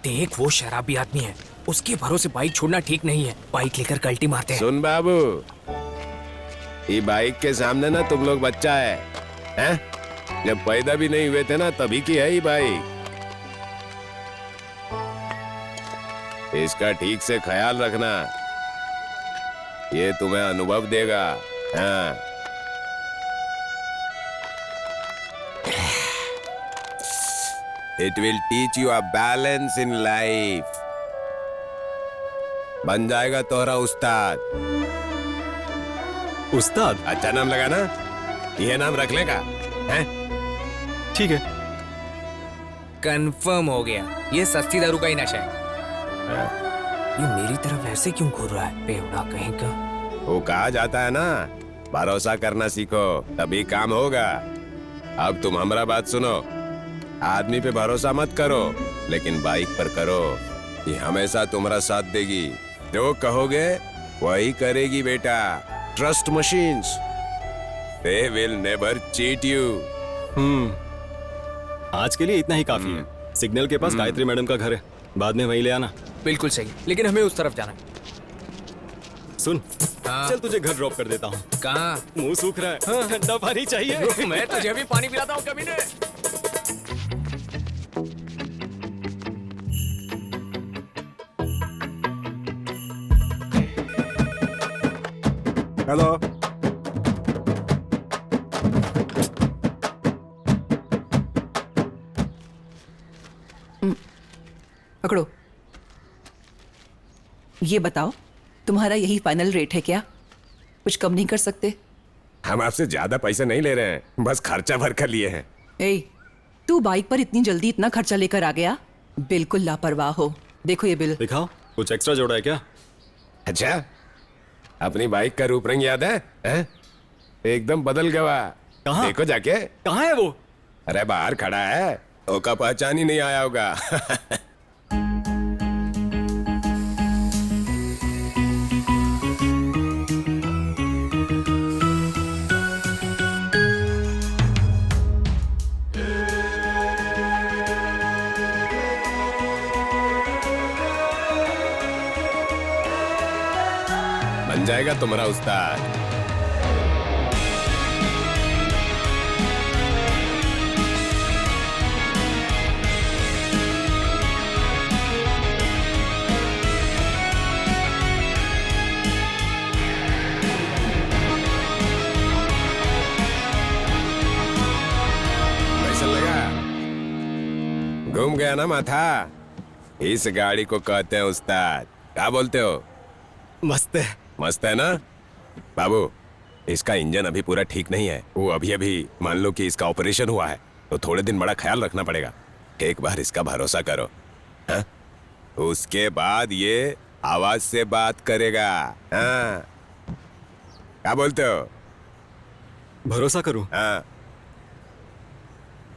S3: देख वो शराबी आदमी है, उसके भरोसे बाइक छोड़ना ठीक नहीं है। बाइक लेकर कल्टी मारते हैं।
S15: सुन बाबू, ये बाइक के सामने ना तुम लोग बच्चा है, हैं? जब पैदा भी नहीं हुए थे ना, तभी की है ये बाइक। इसका ठीक से ख्याल रखना, ये तुम्हें अनुभव देगा। हाँ। It will teach you a balance in life. बन जाएगा तोहरा उस्ताद।
S1: उस्ताद?
S15: अच्छा नाम लगा ना, ये नाम रख लेगा, हैं?
S1: ठीक है।
S3: कंफर्म हो गया, ये सस्ती दारू का ही नशा है। ये मेरी तरफ ऐसे क्यों घूर रहा है, बेवड़ा कहीं का?
S15: वो कहा जाता है ना, भरोसा करना सीखो तभी काम होगा। अब तुम हमारा बात सुनो, आदमी पे भरोसा मत करो, लेकिन बाइक पर करो। ये हमेशा तुम्हारा साथ देगी, जो कहोगे वही करेगी बेटा। Trust machines, they will never cheat you.
S1: आज के लिए इतना ही काफी है। सिग्नल के पास गायत्री मैडम का घर है, बाद में वहीं ले आना।
S3: बिल्कुल सही, लेकिन हमें उस तरफ जाना है।
S1: सुन, चल तुझे घर ड्रॉप कर देता हूँ।
S3: कहाँ?
S1: मुंह सूख रहा है, हाँ, ठंडा पानी चाहिए।
S3: मैं तुझे भी पानी पिलाता हूँ कभी ने।
S10: हेलो,
S8: पकड़ो। ये बताओ, तुम्हारा यही फाइनल रेट है क्या? कुछ कम नहीं कर सकते?
S15: हम आपसे ज्यादा पैसे नहीं ले रहे हैं, बस खर्चा भर कर लिए हैं।
S8: ए, तू बाइक पर इतनी जल्दी इतना खर्चा लेकर आ गया? बिल्कुल लापरवाह हो। देखो ये बिल।
S1: दिखाओ, कुछ एक्स्ट्रा जोड़ा है क्या?
S15: अच्छा, अपनी बाइक का रूप रंग याद है? एकदम बदल गया।
S1: कहाँ?
S15: देखो जाके।
S1: कहाँ है वो?
S15: अरे बाहर खड़ा है, ओका पहचान ही नहीं आया होगा। बन जाएगा तुम्हारा उस्ताद। गया ना माथा। इस गाड़ी को कहते हैं उस्ताद। क्या बोलते हो?
S1: मस्त है।
S15: मस्त है ना बाबू? इसका इंजन अभी पूरा ठीक नहीं है। वो अभी मान लो कि इसका ऑपरेशन हुआ है, तो थोड़े दिन बड़ा ख्याल रखना पड़ेगा। एक बार इसका भरोसा करो, हाँ? उसके बाद ये आवाज से बात करेगा। हाँ, क्या बोलते हो?
S1: भरोसा करूं?
S15: हाँ।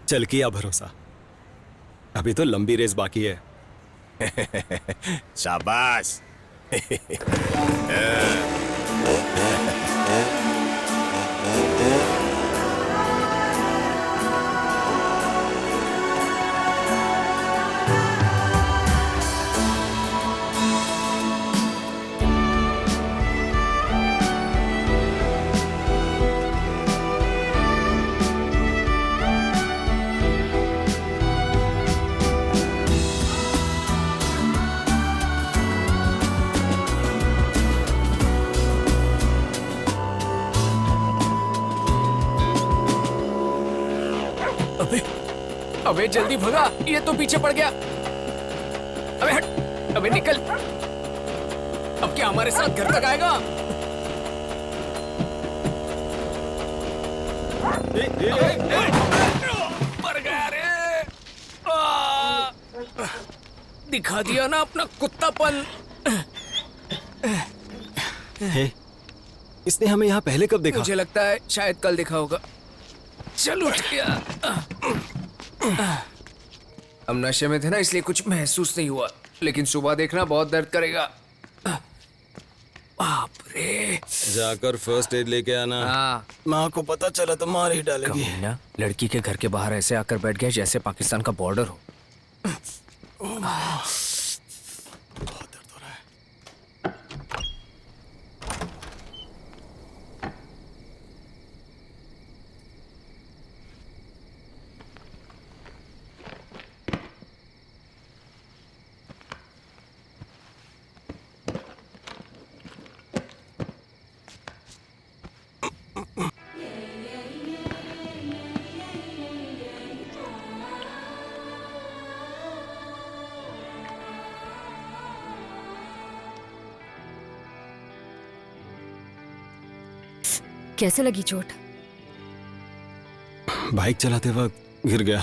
S1: चल किया भरोसा। अभी तो लंबी रेस बाकी है।
S15: शाबाश।
S3: अबे जल्दी भगा, ये तो पीछे पड़ गया। अबे हट, अबे निकल। अब क्या हमारे साथ घर तक आएगा? मर गया रे। दिखा दिया ना अपना कुत्तापन।
S1: हे, इसने हमें यहाँ पहले कब देखा?
S3: मुझे लगता है शायद कल देखा होगा। चल उठ गया। हम नशे में थे ना, इसलिए कुछ महसूस नहीं हुआ, लेकिन सुबह देखना बहुत दर्द करेगा। बाप रे।
S1: जाकर फर्स्ट एड लेके आना।
S3: हाँ।
S1: माँ को पता चला तो मार ही डालेगी।
S3: कमीना, लड़की के घर के बाहर ऐसे आकर बैठ गया जैसे पाकिस्तान का बॉर्डर हो।
S1: बहुत दर्द हो रहा है।
S2: कैसे लगी चोट?
S1: बाइक चलाते वक्त गिर गया।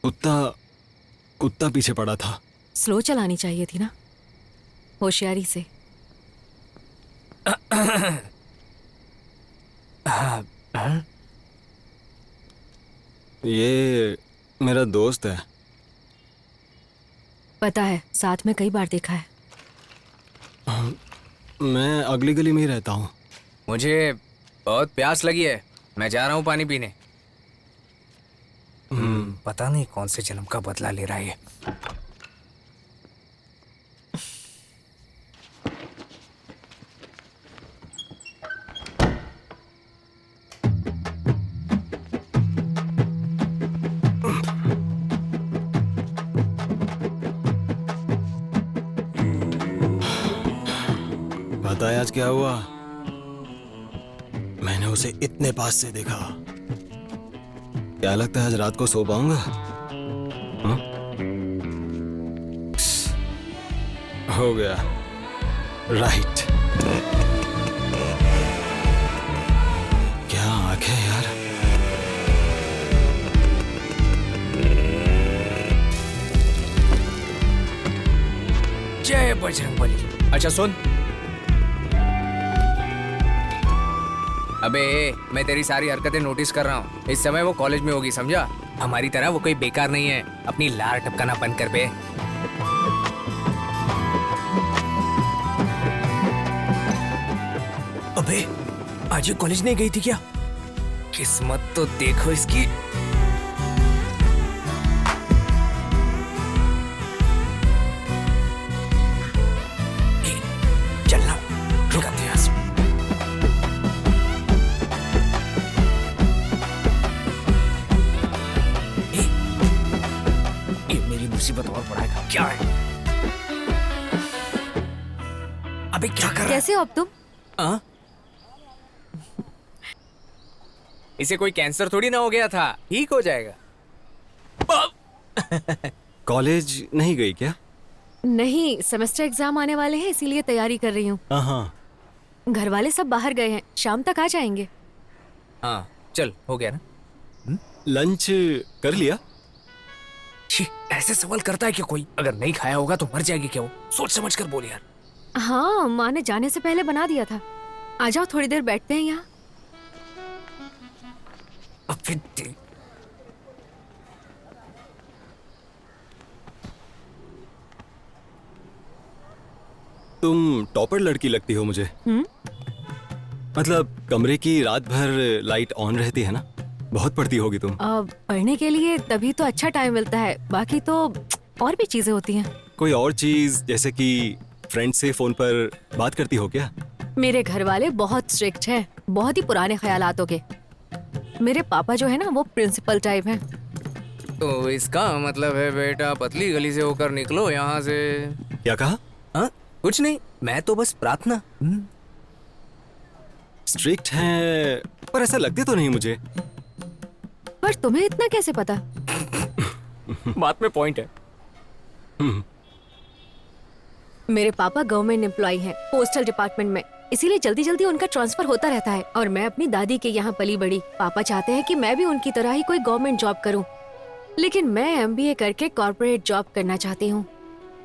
S1: कुत्ता पीछे पड़ा था।
S2: स्लो चलानी चाहिए थी ना, होशियारी से।
S1: ये मेरा दोस्त है।
S2: पता है, साथ में कई बार देखा है।
S1: मैं अगली गली में ही रहता हूँ।
S3: मुझे बहुत प्यास लगी है, मैं जा रहा हूँ पानी पीने। पता नहीं कौन से जन्म का बदला ले रहा है ये।
S1: पता है आज क्या हुआ? मैंने उसे इतने पास से देखा। क्या लगता है आज रात को सो पाऊंगा? हो गया। राइट। क्या आंखें यार।
S3: जय बजरंगबली। अच्छा सुन, अबे मैं तेरी सारी हरकतें नोटिस कर रहा हूँ। इस समय वो कॉलेज में होगी, समझा? हमारी तरह वो कोई बेकार नहीं है। अपनी लार टपकाना बंद कर बे। अबे आज ये कॉलेज नहीं गई थी क्या? किस्मत तो देखो इसकी। चलना, रुका इतिहास। मुसीबत और बढ़ाएगा। क्या है? अबे क्या कर रहा है?
S2: कैसे हो अब तुम?
S3: इसे कोई कैंसर थोड़ी ना हो गया था, ठीक हो जाएगा।
S1: कॉलेज नहीं गई क्या?
S2: नहीं, सेमेस्टर एग्जाम आने वाले हैं इसीलिए तैयारी कर रही हूँ।
S1: हाँ।
S2: घर वाले सब बाहर गए हैं, शाम तक आ जाएंगे।
S3: हाँ चल, हो गया ना?
S1: लंच कर लिया?
S3: छी, ऐसे सवाल करता है क्या कोई? अगर नहीं खाया होगा तो मर जाएगी क्या वो? सोच समझ कर बोल यार।
S2: हाँ, माँ ने जाने से पहले बना दिया था। आ जाओ, थोड़ी देर बैठते हैं यहाँ।
S3: अब फिर
S1: तुम टॉपर लड़की लगती हो मुझे। मतलब कमरे की रात भर लाइट ऑन रहती है ना? बहुत पढ़ती होगी तुम।
S2: पढ़ने के लिए तभी तो अच्छा टाइम मिलता है, बाकी तो और भी चीजें होती हैं।
S1: कोई और चीज, जैसे कि फ्रेंड से फोन पर बात करती हो क्या?
S2: मेरे घर वाले बहुत स्ट्रिक्ट हैं, बहुत ही पुराने ख्यालातों के। मेरे पापा जो है ना, वो प्रिंसिपल टाइप हैं।
S3: तो इसका मतलब है बेटा पतली गली से होकर निकलो यहाँ से।
S1: क्या कहा?
S3: हाँ कुछ नहीं, मैं तो बस प्रार्थना।
S1: स्ट्रिक्ट है, पर ऐसा लगते तो नहीं मुझे।
S2: पर तुम्हें इतना कैसे पता?
S11: बात में पॉइंट है।
S2: मेरे पापा गवर्नमेंट एम्प्लॉय हैं, पोस्टल डिपार्टमेंट में, इसीलिए जल्दी जल्दी उनका ट्रांसफर होता रहता है। और मैं अपनी दादी के यहाँ पली बड़ी। पापा चाहते हैं कि मैं भी उनकी तरह ही कोई गवर्नमेंट जॉब करूँ, लेकिन मैं MBA करके कॉर्पोरेट जॉब करना चाहती हूँ।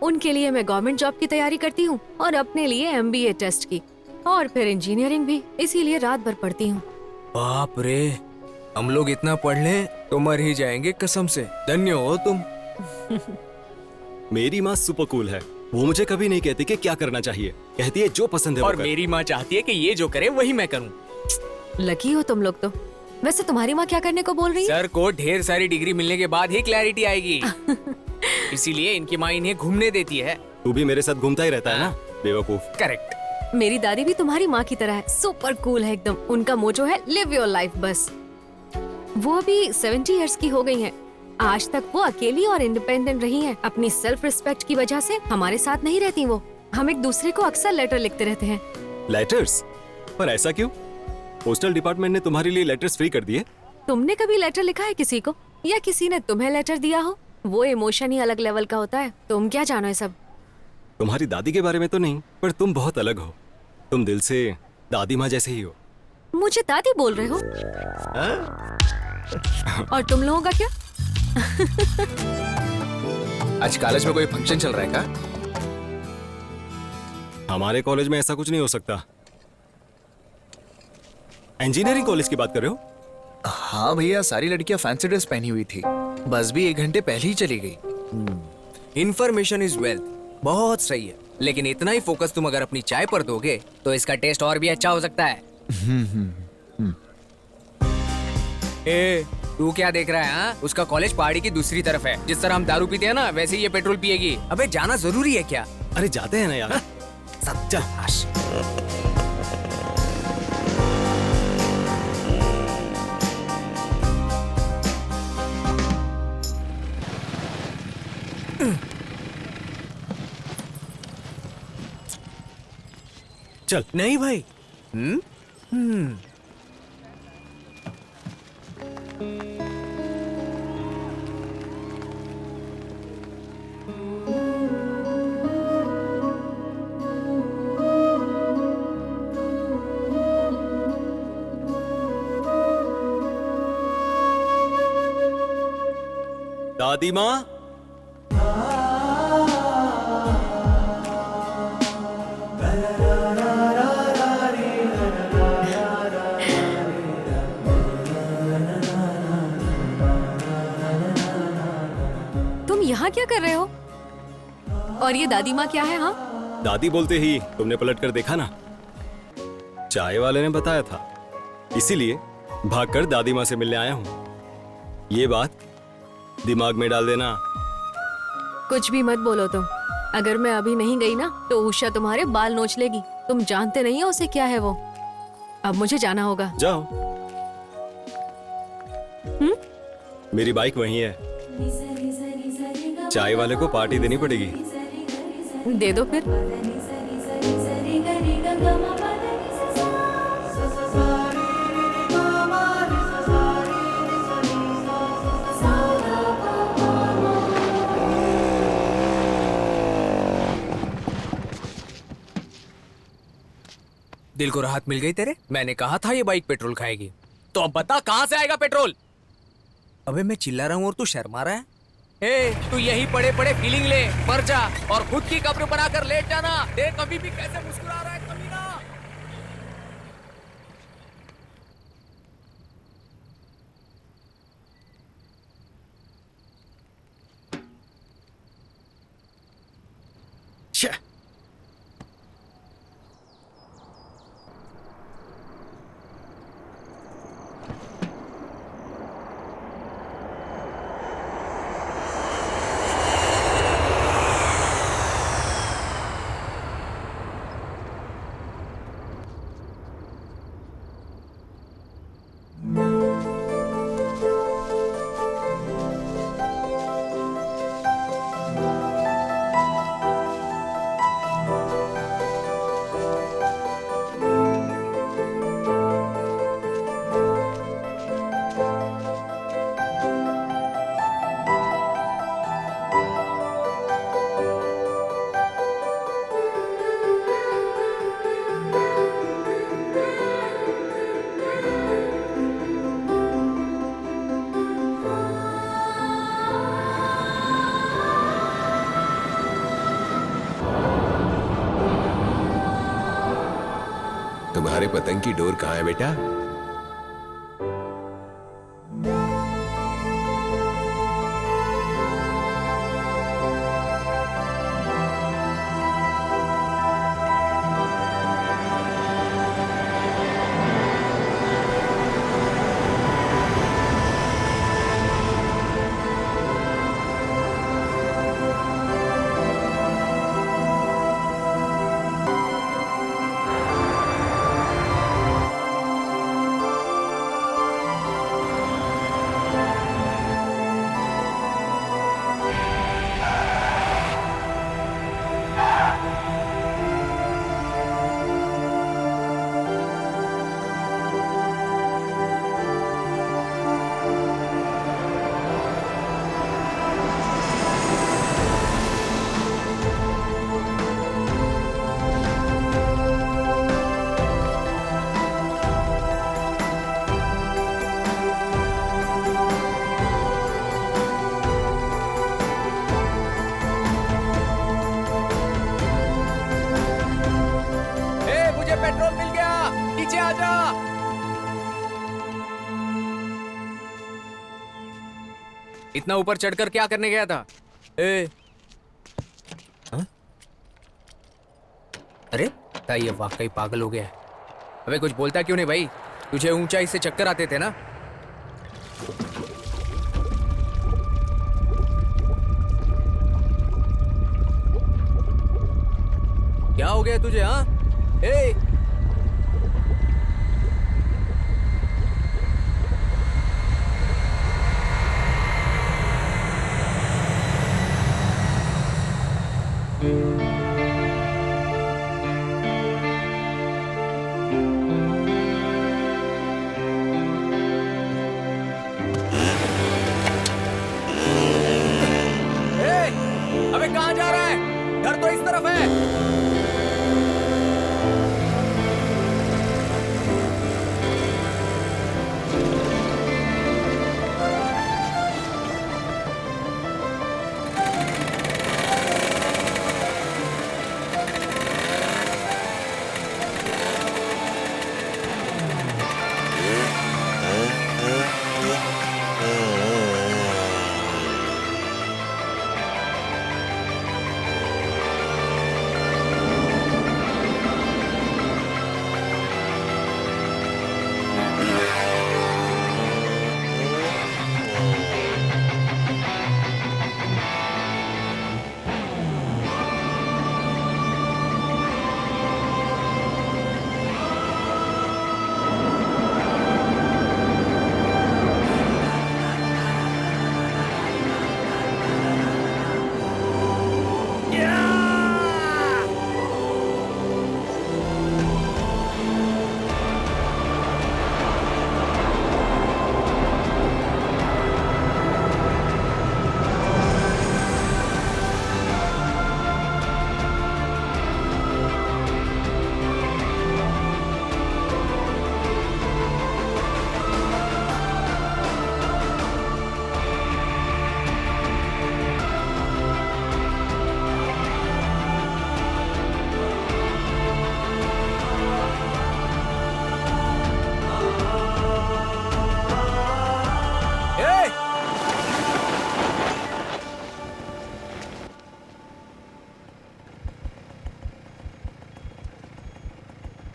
S2: उनके लिए मैं गवर्नमेंट जॉब की तैयारी करती हूँ और अपने लिए MBA टेस्ट की, और फिर इंजीनियरिंग भी, इसीलिए रात भर पढ़ती हूँ।
S3: बाप रे, हम लोग इतना पढ़ लें तो मर ही जाएंगे कसम से। धन्य हो तुम।
S1: मेरी माँ सुपर कूल है। वो मुझे कभी नहीं कहती कि क्या करना चाहिए, कहती है जो पसंद है
S11: और
S1: वो कर।
S11: मेरी माँ चाहती है कि ये जो करे वही मैं करूं।
S2: लकी हो तुम लोग तो। वैसे तुम्हारी माँ क्या करने को बोल रही है?
S3: सर को ढेर सारी डिग्री मिलने के बाद ही क्लैरिटी आएगी। इसीलिए इनकी माँ इन्हें घूमने देती है।
S1: तू भी मेरे साथ घूमता ही रहता है ना, बेवकूफ।
S3: करेक्ट।
S2: मेरी दादी भी तुम्हारी माँ की तरह है, सुपर कूल है एकदम। उनका मोटो है लिव योर लाइफ बस। वो अभी 70 इयर्स की हो गई हैं। आज तक वो अकेली और इंडिपेंडेंट रही हैं। अपनी सेल्फ रिस्पेक्ट की वजह से हमारे साथ नहीं रहती वो। हम एक दूसरे को अक्सर लेटर लिखते रहते हैं।
S1: लेटर्स? पर ऐसा क्यों? पोस्टल डिपार्टमेंट ने तुम्हारे लिए लेटर्स फ्री कर दिए।
S2: तुमने कभी लेटर लिखा है किसी को, या किसी ने तुम्हें लेटर दिया हो? वो इमोशन ही अलग लेवल का होता है। तुम क्या जानो ये सब?
S1: तुम्हारी दादी के बारे में तो नहीं, पर तुम बहुत अलग हो। तुम दिल से दादी माँ जैसे ही हो।
S2: मुझे दादी बोल रहे हो? और तुम लोगों का क्या?
S12: आज कॉलेज में कोई फंक्शन चल रहा है क्या?
S1: हमारे कॉलेज में ऐसा कुछ नहीं हो सकता। इंजीनियरिंग कॉलेज की बात कर रहे हो?
S12: हाँ भैया, सारी लड़कियां फैंसी ड्रेस पहनी हुई थी। बस भी 1 घंटे पहले ही चली गई।
S3: इन्फॉर्मेशन इज वेल्थ, बहुत सही है। लेकिन इतना ही फोकस तुम अगर अपनी चाय पर दोगे तो इसका टेस्ट और भी अच्छा हो सकता है। ए, तू क्या देख रहा है? हाँ? उसका कॉलेज पहाड़ी की दूसरी तरफ है। जिस तरह हम दारू पीते हैं ना, वैसे ही ये पेट्रोल पिएगी। अबे जाना जरूरी है क्या?
S1: अरे जाते हैं ना यार।
S3: सत्यानाश।
S1: चल।
S3: नहीं भाई।
S1: दादी माँ,
S2: तुम यहाँ क्या कर रहे हो? और ये दादी माँ क्या है? हाँ,
S1: दादी बोलते ही तुमने पलट कर देखा ना। चाय वाले ने बताया था, इसीलिए भागकर दादी माँ से मिलने आया हूँ। ये बात दिमाग में डाल देना।
S2: कुछ भी मत बोलो तुम। अगर मैं अभी नहीं गई ना तो उषा तुम्हारे बाल नोच लेगी। तुम जानते नहीं हो उसे क्या है वो। अब मुझे जाना होगा।
S1: जाओ। मेरी बाइक वहीं है। चाय वाले को पार्टी देनी पड़ेगी।
S2: दे दो फिर।
S3: दिल को राहत मिल गई तेरे? मैंने कहा था ये बाइक पेट्रोल खाएगी। तो अब बता कहां से आएगा पेट्रोल? अबे मैं चिल्ला रहा हूं और तू शर्मा रहा है। तू यही पड़े पड़े फीलिंग ले, मर जा और खुद की कब्र बनाकर लेट जाना। देख अभी भी कैसे मुस्कुरा रहा है कमीना।
S15: तुम्हारे पतंग की डोर कहाँ है बेटा?
S3: पेट्रोल मिल गया, नीचे आ जा। इतना ऊपर चढ़कर क्या करने गया था? हाँ? अरे था ये वाकई पागल हो गया है। अबे कुछ बोलता क्यों नहीं भाई? तुझे ऊंचाई से चक्कर आते थे ना? क्या हो गया तुझे? हाँ अबे कहाँ जा रहा है? घर तो इस तरफ है।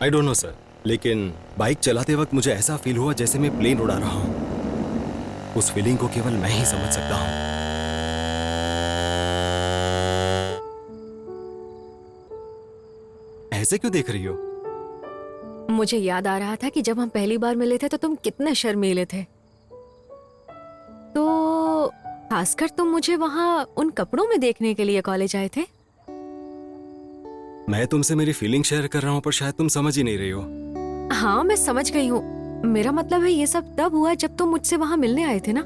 S1: आई डोंट नो सर, लेकिन बाइक चलाते वक्त मुझे ऐसा फील हुआ जैसे मैं प्लेन उड़ा रहा हूं। उस फीलिंग को केवल मैं ही समझ सकता हूं। ऐसे क्यों देख रही हो?
S2: मुझे याद आ रहा था कि जब हम पहली बार मिले थे तो तुम कितने शर्मीले थे। तो खासकर तुम मुझे वहां उन कपड़ों में देखने के लिए कॉलेज आए थे।
S1: मैं तुमसे मेरी फीलिंग शेयर कर रहा हूं, पर शायद तुम समझ ही नहीं रही हो।
S2: हाँ, मैं समझ गई हूँ। मेरा मतलब है ये सब तब हुआ जब तुम मुझसे वहां मिलने आए थे ना।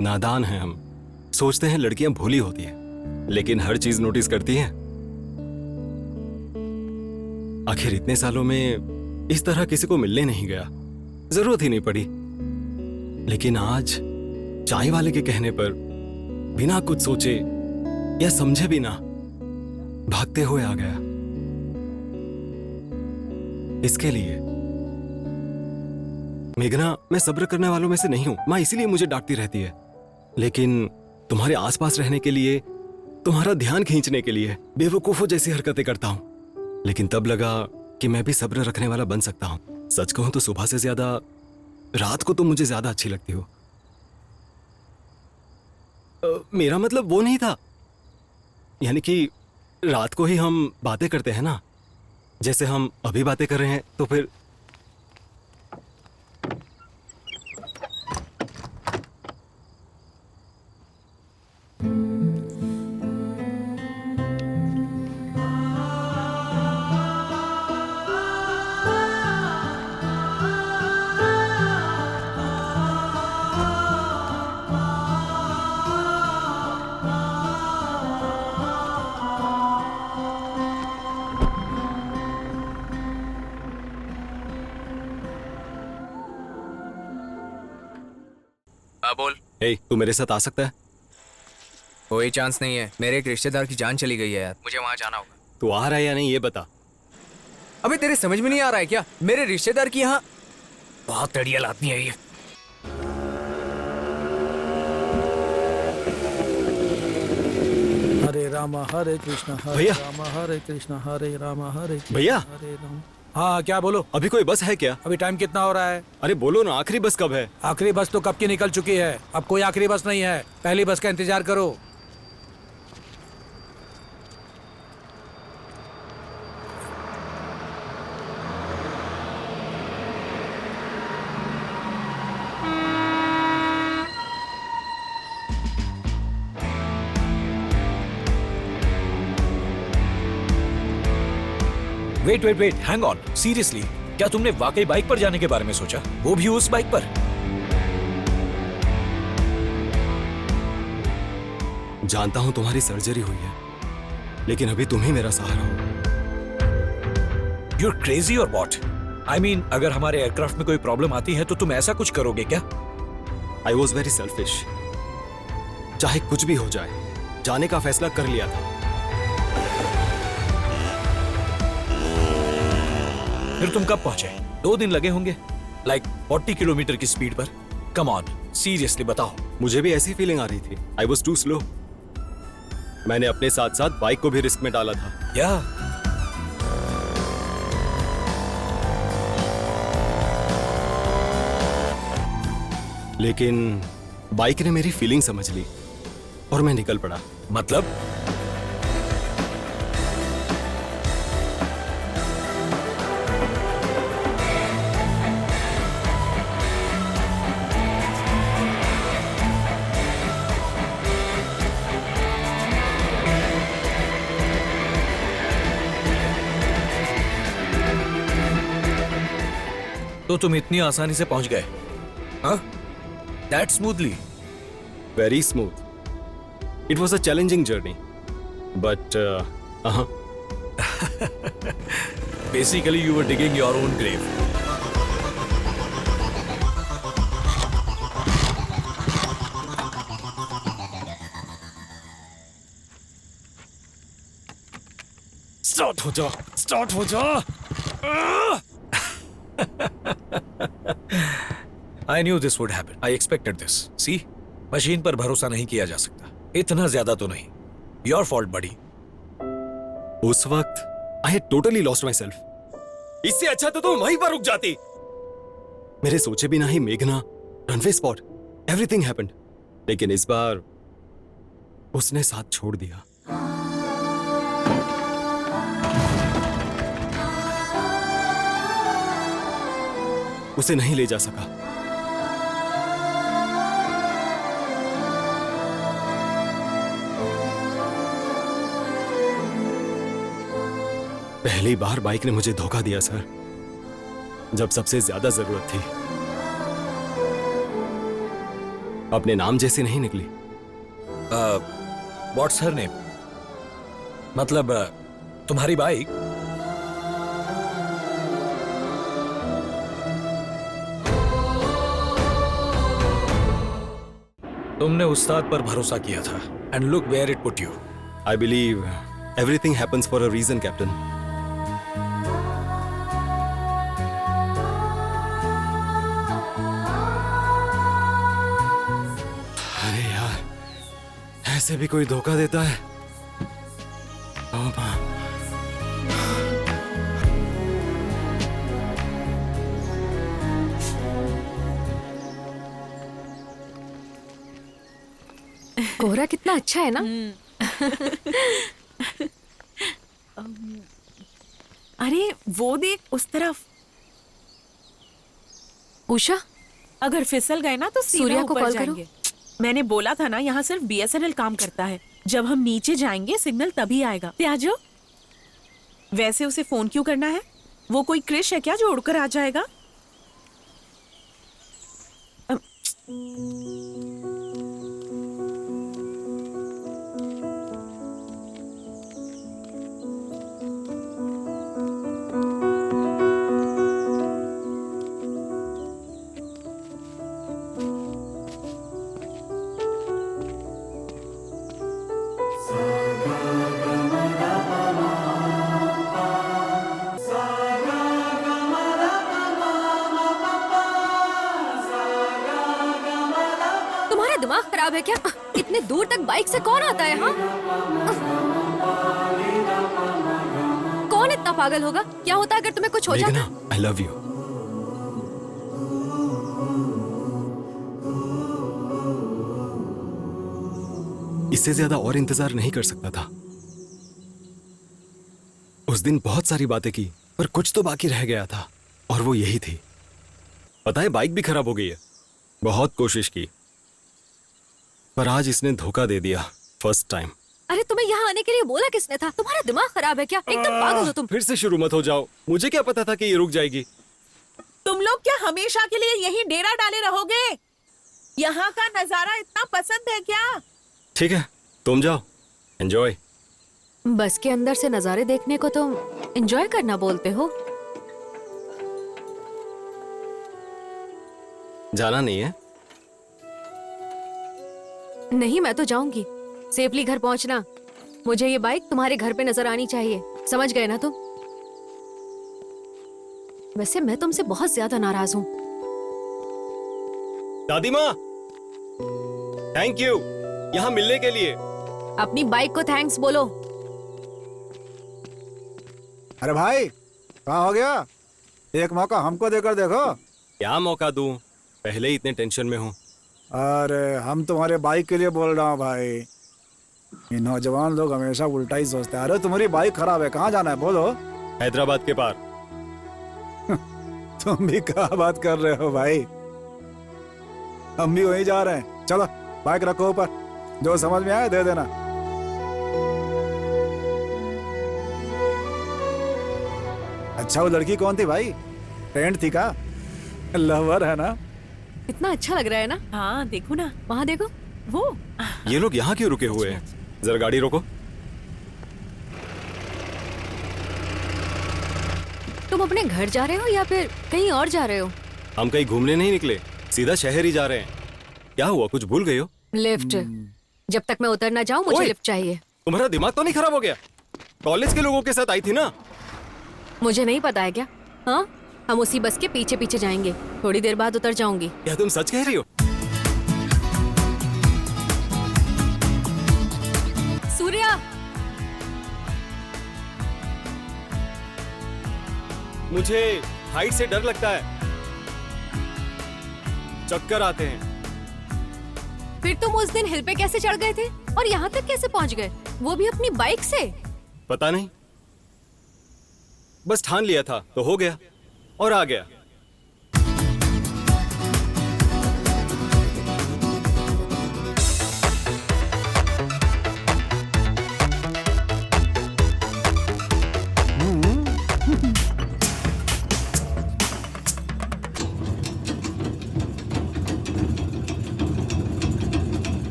S1: नादान हैं हम, सोचते हैं लड़कियां भोली होती हैं, लेकिन हर चीज नोटिस करती हैं। आखिर इतने सालों में इस तरह किसी को मिलने नहीं गया, जरूरत ही नहीं पड़ी। लेकिन आज चाय वाले के कहने पर बिना कुछ सोचे या समझे बिना भागते हुए आ गया। इसके लिए मेघना, मैं सब्र करने वालों में से नहीं हूं। मां इसीलिए मुझे डांटती रहती है। लेकिन तुम्हारे आसपास रहने के लिए, तुम्हारा ध्यान खींचने के लिए बेवकूफों जैसी हरकतें करता हूं। लेकिन तब लगा कि मैं भी सब्र रखने वाला बन सकता हूं। सच कहूं तो सुबह से ज्यादा रात को तुम मुझे ज्यादा अच्छी लगती हो। मेरा मतलब वो नहीं था, यानी कि रात को ही हम बातें करते हैं ना, जैसे हम अभी बातें कर रहे हैं। तो फिर
S3: बोल।
S1: हे, तू मेरे साथ आ सकता है?
S3: कोई चांस नहीं है, मेरे एक रिश्तेदार की जान चली गई है यार, मुझे वहां जाना होगा।
S1: तू आ रहा है या नहीं ये बता।
S3: अबे तेरे समझ में नहीं आ रहा है क्या? मेरे रिश्तेदार की यहाँ बहुत तड़ियल आदमी है ये।
S4: हरे राम हरे कृष्ण हरे
S1: भैया।
S4: राम हरे कृष्ण हरे राम हरे कृष्ण
S1: भैया।
S4: हरे राम। हाँ, क्या बोलो?
S1: अभी कोई बस है क्या?
S4: अभी टाइम कितना हो रहा है?
S1: अरे बोलो ना, आखिरी बस कब है?
S4: आखिरी बस तो कब की निकल चुकी है। अब कोई आखिरी बस नहीं है, पहली बस का इंतजार करो।
S5: Wait wait wait, hang on. Seriously, क्या तुमने वाकई बाइक पर जाने के बारे में सोचा, वो भी उस बाइक पर?
S1: जानता हूं तुम्हारी सर्जरी हुई है, लेकिन अभी तुम ही मेरा सहारा हो।
S5: You're crazy or what? I mean, अगर हमारे एयरक्राफ्ट में कोई प्रॉब्लम आती है तो तुम ऐसा कुछ करोगे क्या?
S1: I was very selfish. चाहे कुछ भी हो जाए, जाने का फैसला कर लिया था।
S5: फिर तुम कब पहुंचे? 2 दिन लगे होंगे, लाइक 40 किलोमीटर की स्पीड पर। कम ऑन, सीरियसली बताओ।
S1: मुझे भी ऐसी फीलिंग आ रही थी। I was too slow. मैंने अपने साथ साथ बाइक को भी रिस्क में डाला था।
S5: या
S1: लेकिन बाइक ने मेरी फीलिंग समझ ली और मैं निकल पड़ा।
S5: मतलब? तो तुम इतनी आसानी से पहुंच गए? हाँ? That smoothly?
S1: Very smooth. It was a challenging journey, but
S5: Basically, you were digging your own grave. Start हो जा, start हो जा. I knew this would happen. I expected this. See, machine पर भरोसा नहीं किया जा सकता, इतना ज्यादा तो नहीं। Your fault, buddy.
S1: उस वक्त I had totally lost myself. इससे अच्छा तो तुम वहीं पर रुक जाती। मेरे सोचे बिना ही मेघना, रनवे स्पॉट, एवरीथिंग हैपेंड। लेकिन इस बार उसने साथ छोड़ दिया। उसे नहीं ले जा सका। पहली बार बाइक ने मुझे धोखा दिया सर, जब सबसे ज्यादा जरूरत थी। अपने नाम जैसी नहीं निकली।
S5: What's her name? मतलब तुम्हारी बाइक? तुमने उस्ताद पर भरोसा किया था, and look where it put you.
S1: I believe everything happens for a reason captain. अरे यार, ऐसे भी कोई धोखा देता है? ओ मां।
S2: कोहरा कितना अच्छा है ना।
S9: अरे वो देख उस तरफ।
S2: उषा,
S9: अगर फिसल गए ना तो सीधा
S2: सूर्या को
S9: ऊपर
S2: कॉल करो।
S9: जाएंगे। मैंने बोला था ना, यहाँ सिर्फ BSNL काम करता है। जब हम नीचे जाएंगे सिग्नल तभी आएगा। त्याजो, वैसे उसे फोन क्यों करना है? वो कोई क्रिश है क्या जो उड़कर आ जाएगा?
S2: दिमाग खराब है क्या? इतने दूर तक बाइक से कौन आता है? हाँ, कौन इतना पागल होगा? क्या होता अगर तुम्हें कुछ हो जाता?
S1: I love you. इससे ज्यादा और इंतजार नहीं कर सकता था। उस दिन बहुत सारी बातें की, पर कुछ तो बाकी रह गया था, और वो यही थी। पता है, बाइक भी खराब हो गई है। बहुत कोशिश की, पर आज इसने धोखा दे दिया, फर्स्ट टाइम।
S2: अरे तुम्हें यहाँ आने के लिए बोला किसने था? तुम्हारा दिमाग खराब है क्या? एकदम पागल हो तुम।
S1: फिर से शुरू मत हो जाओ। मुझे क्या पता था कि ये रुक जाएगी।
S9: तुम लोग क्या हमेशा के लिए यही डेरा डाले रहोगे? यहाँ का नजारा इतना पसंद है क्या?
S1: ठीक है, तुम जाओ, एंजॉय।
S2: बस के अंदर से नजारे देखने को तुम एंजॉय करना बोलते हो?
S1: जाना नहीं है?
S2: नहीं, मैं तो जाऊंगी। सेफली घर पहुंचना। मुझे ये बाइक तुम्हारे घर पे नजर आनी चाहिए, समझ गए ना तुम? वैसे मैं तुमसे बहुत ज्यादा नाराज हूँ।
S1: दादी माँ, थैंक यू यहाँ मिलने के लिए।
S2: अपनी बाइक को थैंक्स बोलो।
S10: अरे भाई, कहाँ हो गया? एक मौका हमको देकर देखो।
S1: क्या मौका दूं? पहले ही इतने टेंशन में हूँ।
S10: अरे हम तुम्हारे बाइक के लिए बोल रहा हूँ भाई। ये नौजवान लोग हमेशा उल्टा ही सोचते हैं। अरे तुम्हारी बाइक खराब है, कहाँ जाना है बोलो?
S1: हैदराबाद के पार।
S10: तुम भी क्या बात कर रहे हो भाई? हम भी वहीं जा रहे हैं। चलो बाइक रखो ऊपर, जो समझ में आए दे देना। अच्छा, वो लड़की कौन थी भाई? फ्रेंड थी का? लवर है ना?
S2: इतना अच्छा लग रहा है ना?
S9: हाँ देखो ना,
S2: वहाँ देखो वो।
S1: ये लोग यहाँ क्यों रुके हुए हैं? जरा गाड़ी रोको।
S2: तुम अपने घर जा रहे हो या फिर कहीं और जा रहे हो?
S1: हम कहीं घूमने नहीं निकले, सीधा शहर ही जा रहे हैं। क्या हुआ, कुछ भूल गई हो?
S2: लिफ्ट। जब तक मैं उतर ना जाऊं मुझे लिफ्ट चाहिए।
S1: तुम्हारा दिमाग तो नहीं खराब हो गया? कॉलेज के लोगों के साथ आई थी ना?
S2: मुझे नहीं पता है क्या? हाँ, हम उसी बस के पीछे पीछे जाएंगे। थोड़ी देर बाद उतर जाऊंगी।
S1: क्या तुम सच कह रही हो?
S2: सूर्या,
S1: मुझे हाइट से डर लगता है, चक्कर आते हैं।
S2: फिर तुम उस दिन हिल पे कैसे चढ़ गए थे और यहाँ तक कैसे पहुँच गए, वो भी अपनी बाइक से?
S1: पता नहीं, बस ठान लिया था तो हो गया और आ गया।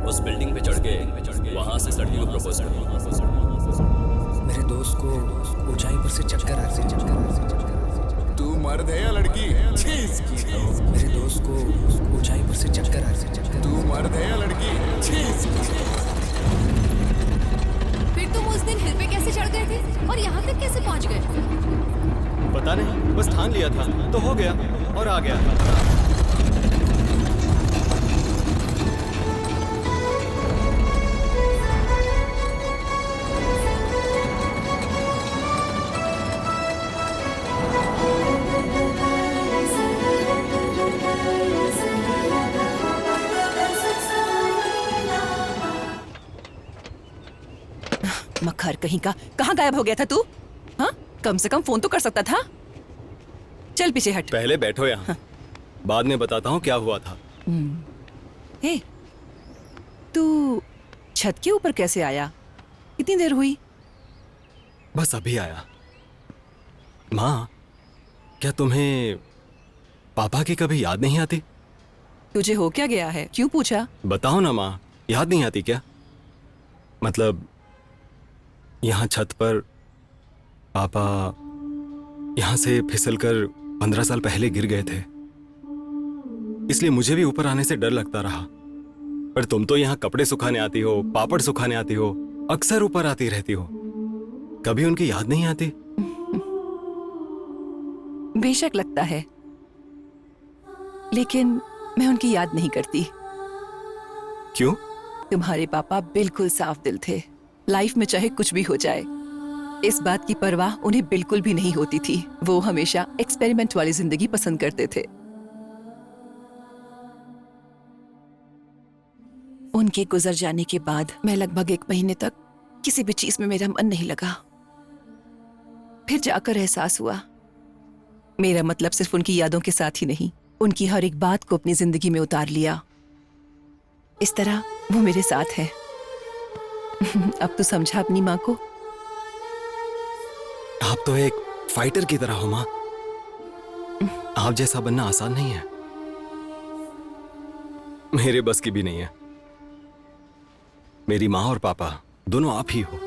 S11: उस बिल्डिंग पे चढ़ के वहां से लड़की को प्रपोज कर।
S3: मेरे दोस्त को ऊंचाई पर से चक्कर आ रहे हैं।
S12: तू मर्द है या लड़की? चीज की तो।
S3: मेरे दोस्त को ऊंचाई पर से चक्कर आ रहे हैं।
S12: तू मर्द है या लड़की? चीज की तो।
S2: फिर तुम उस दिन हिल पे कैसे चढ़ गए थे और यहाँ तक कैसे पहुँच गए?
S1: पता नहीं, बस ठान लिया था तो हो गया और आ गया।
S8: मक्खर कहीं का, कहाँ गायब हो गया था तू? हाँ, कम से कम फोन तो कर सकता था। चल पीछे हट।
S1: पहले बैठो यहाँ, बाद में बताता हूँ क्या हुआ था।
S8: हे, तू छत के ऊपर कैसे आया? कितनी देर हुई?
S1: बस अभी आया। माँ, क्या तुम्हें पापा की कभी याद नहीं आती?
S8: तुझे हो क्या गया है? क्यों पूछा?
S1: बताओ ना माँ, याद नहीं आती क्या? मतलब यहाँ छत पर पापा यहाँ से फिसलकर 15 साल पहले गिर गए थे, इसलिए मुझे भी ऊपर आने से डर लगता रहा। पर तुम तो यहाँ कपड़े सुखाने आती हो, पापड़ सुखाने आती हो, अक्सर ऊपर आती रहती हो, कभी उनकी याद नहीं आती?
S8: बेशक लगता है, लेकिन मैं उनकी याद नहीं करती।
S1: क्यों?
S8: तुम्हारे पापा बिल्कुल साफ दिल थे। लाइफ में चाहे कुछ भी हो जाए, इस बात की परवाह उन्हें बिल्कुल भी नहीं होती थी। वो हमेशा एक्सपेरिमेंट वाली जिंदगी पसंद करते थे। उनके गुजर जाने के बाद मैं लगभग 1 महीने तक किसी भी चीज में मेरा मन नहीं लगा। फिर जाकर एहसास हुआ, मेरा मतलब सिर्फ उनकी यादों के साथ ही नहीं, उनकी हर एक बात को अपनी जिंदगी में उतार लिया। इस तरह वो मेरे साथ है। अब तो समझा अपनी माँ को।
S1: आप तो एक फाइटर की तरह हो माँ। आप जैसा बनना आसान नहीं है, मेरे बस की भी नहीं है। मेरी माँ और पापा दोनों आप ही हो।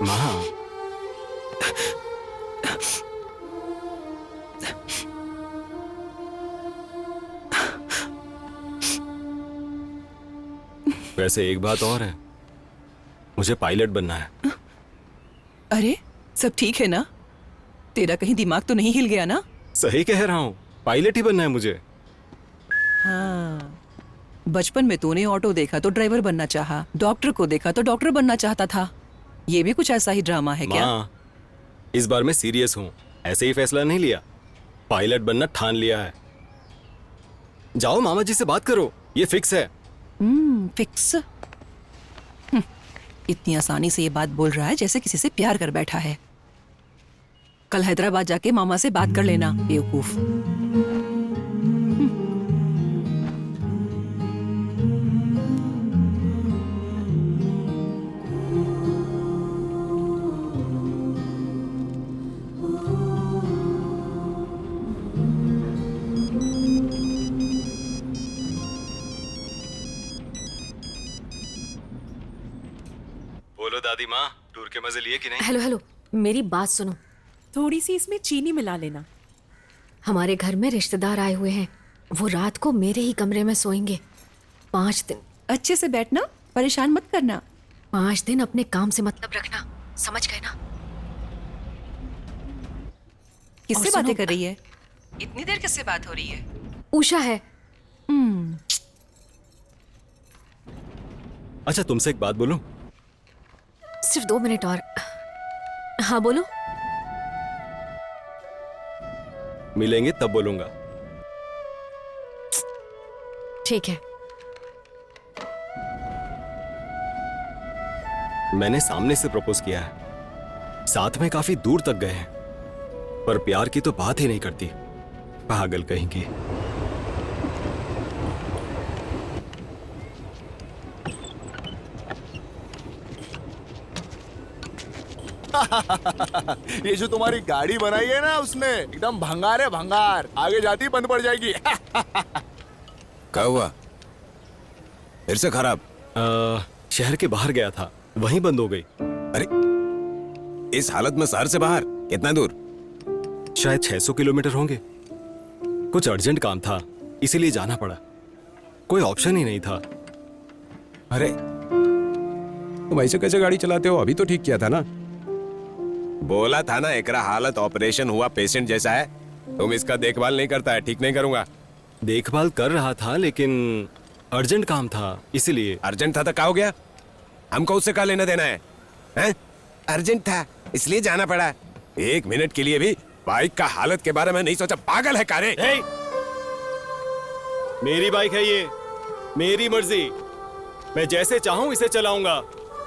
S1: माँ, वैसे एक बात और है, मुझे पायलट बनना है।
S8: अरे सब ठीक है ना? तेरा कहीं दिमाग तो नहीं हिल गया ना?
S1: सही कह रहा हूँ, पायलट ही बनना है मुझे।
S8: हाँ, बचपन में तूने ऑटो देखा तो ड्राइवर बनना चाहा, डॉक्टर को देखा तो डॉक्टर बनना चाहता था। ये भी कुछ ऐसा ही ड्रामा है क्या?
S1: माँ, इस बार मैं सीरियस हूँ, ऐसे ही फैसला नहीं लिया, पायलट बनना ठान लिया है। जाओ मामा जी से बात करो, ये फिक्स है।
S8: फिक्स? इतनी आसानी से ये बात बोल रहा है जैसे किसी से प्यार कर बैठा है। कल हैदराबाद जाके मामा से बात कर लेना, बेवकूफ।
S1: बोलो दादी माँ, टूर के मजे लिए कि नहीं?
S2: हेलो हेलो, मेरी बात सुनो।
S9: थोड़ी सी इसमें चीनी मिला लेना।
S2: हमारे घर में रिश्तेदार आए हुए हैं, वो रात को मेरे ही कमरे में सोएंगे 5 दिन।
S8: अच्छे से बैठना, परेशान मत करना।
S2: 5 दिन अपने काम से मतलब रखना, समझ गए ना?
S8: किससे
S2: और सुनो-
S8: बातें कर रही है? इतनी देर किससे बात हो रही है?
S2: उषा है।
S1: अच्छा तुमसे एक बात बोलूं?
S2: सिर्फ 2 मिनट और। हाँ बोलो।
S1: मिलेंगे तब बोलूंगा।
S2: ठीक है।
S1: मैंने सामने से प्रपोज किया है, साथ में काफी दूर तक गए हैं, पर प्यार की तो बात ही नहीं करती। पागल कहेंगी।
S12: ये जो तुम्हारी गाड़ी बनाई है ना उसने, एकदम भंगार है भंगार, आगे जाती बंद पड़ जाएगी।
S15: क्या हुआ? फिर से खराब?
S1: शहर के बाहर गया था, वहीं बंद हो गई।
S15: अरे इस हालत में शहर से बाहर कितना दूर?
S1: शायद 600 किलोमीटर होंगे। कुछ अर्जेंट काम था, इसीलिए जाना पड़ा। कोई ऑप्शन ही नहीं था।
S15: अरे तुम ऐसे कैसे गाड़ी चलाते हो? अभी तो ठीक किया था ना। बोला था ना एकरा हालत ऑपरेशन हुआ पेशेंट जैसा है। तुम इसका देखभाल नहीं करता है, ठीक नहीं करूंगा।
S1: देखभाल कर रहा था, लेकिन अर्जेंट काम था, इसीलिए।
S15: अर्जेंट था तो क्या हो गया? हमको उससे क्या लेना देना है, हैं? अर्जेंट था इसलिए जाना पड़ा। 1 मिनट के लिए भी बाइक का हालत के बारे में नहीं सोचा? पागल है कारे?
S1: मेरी बाइक है ये, मेरी मर्जी। मैं जैसे चाहूं इसे चलाऊंगा।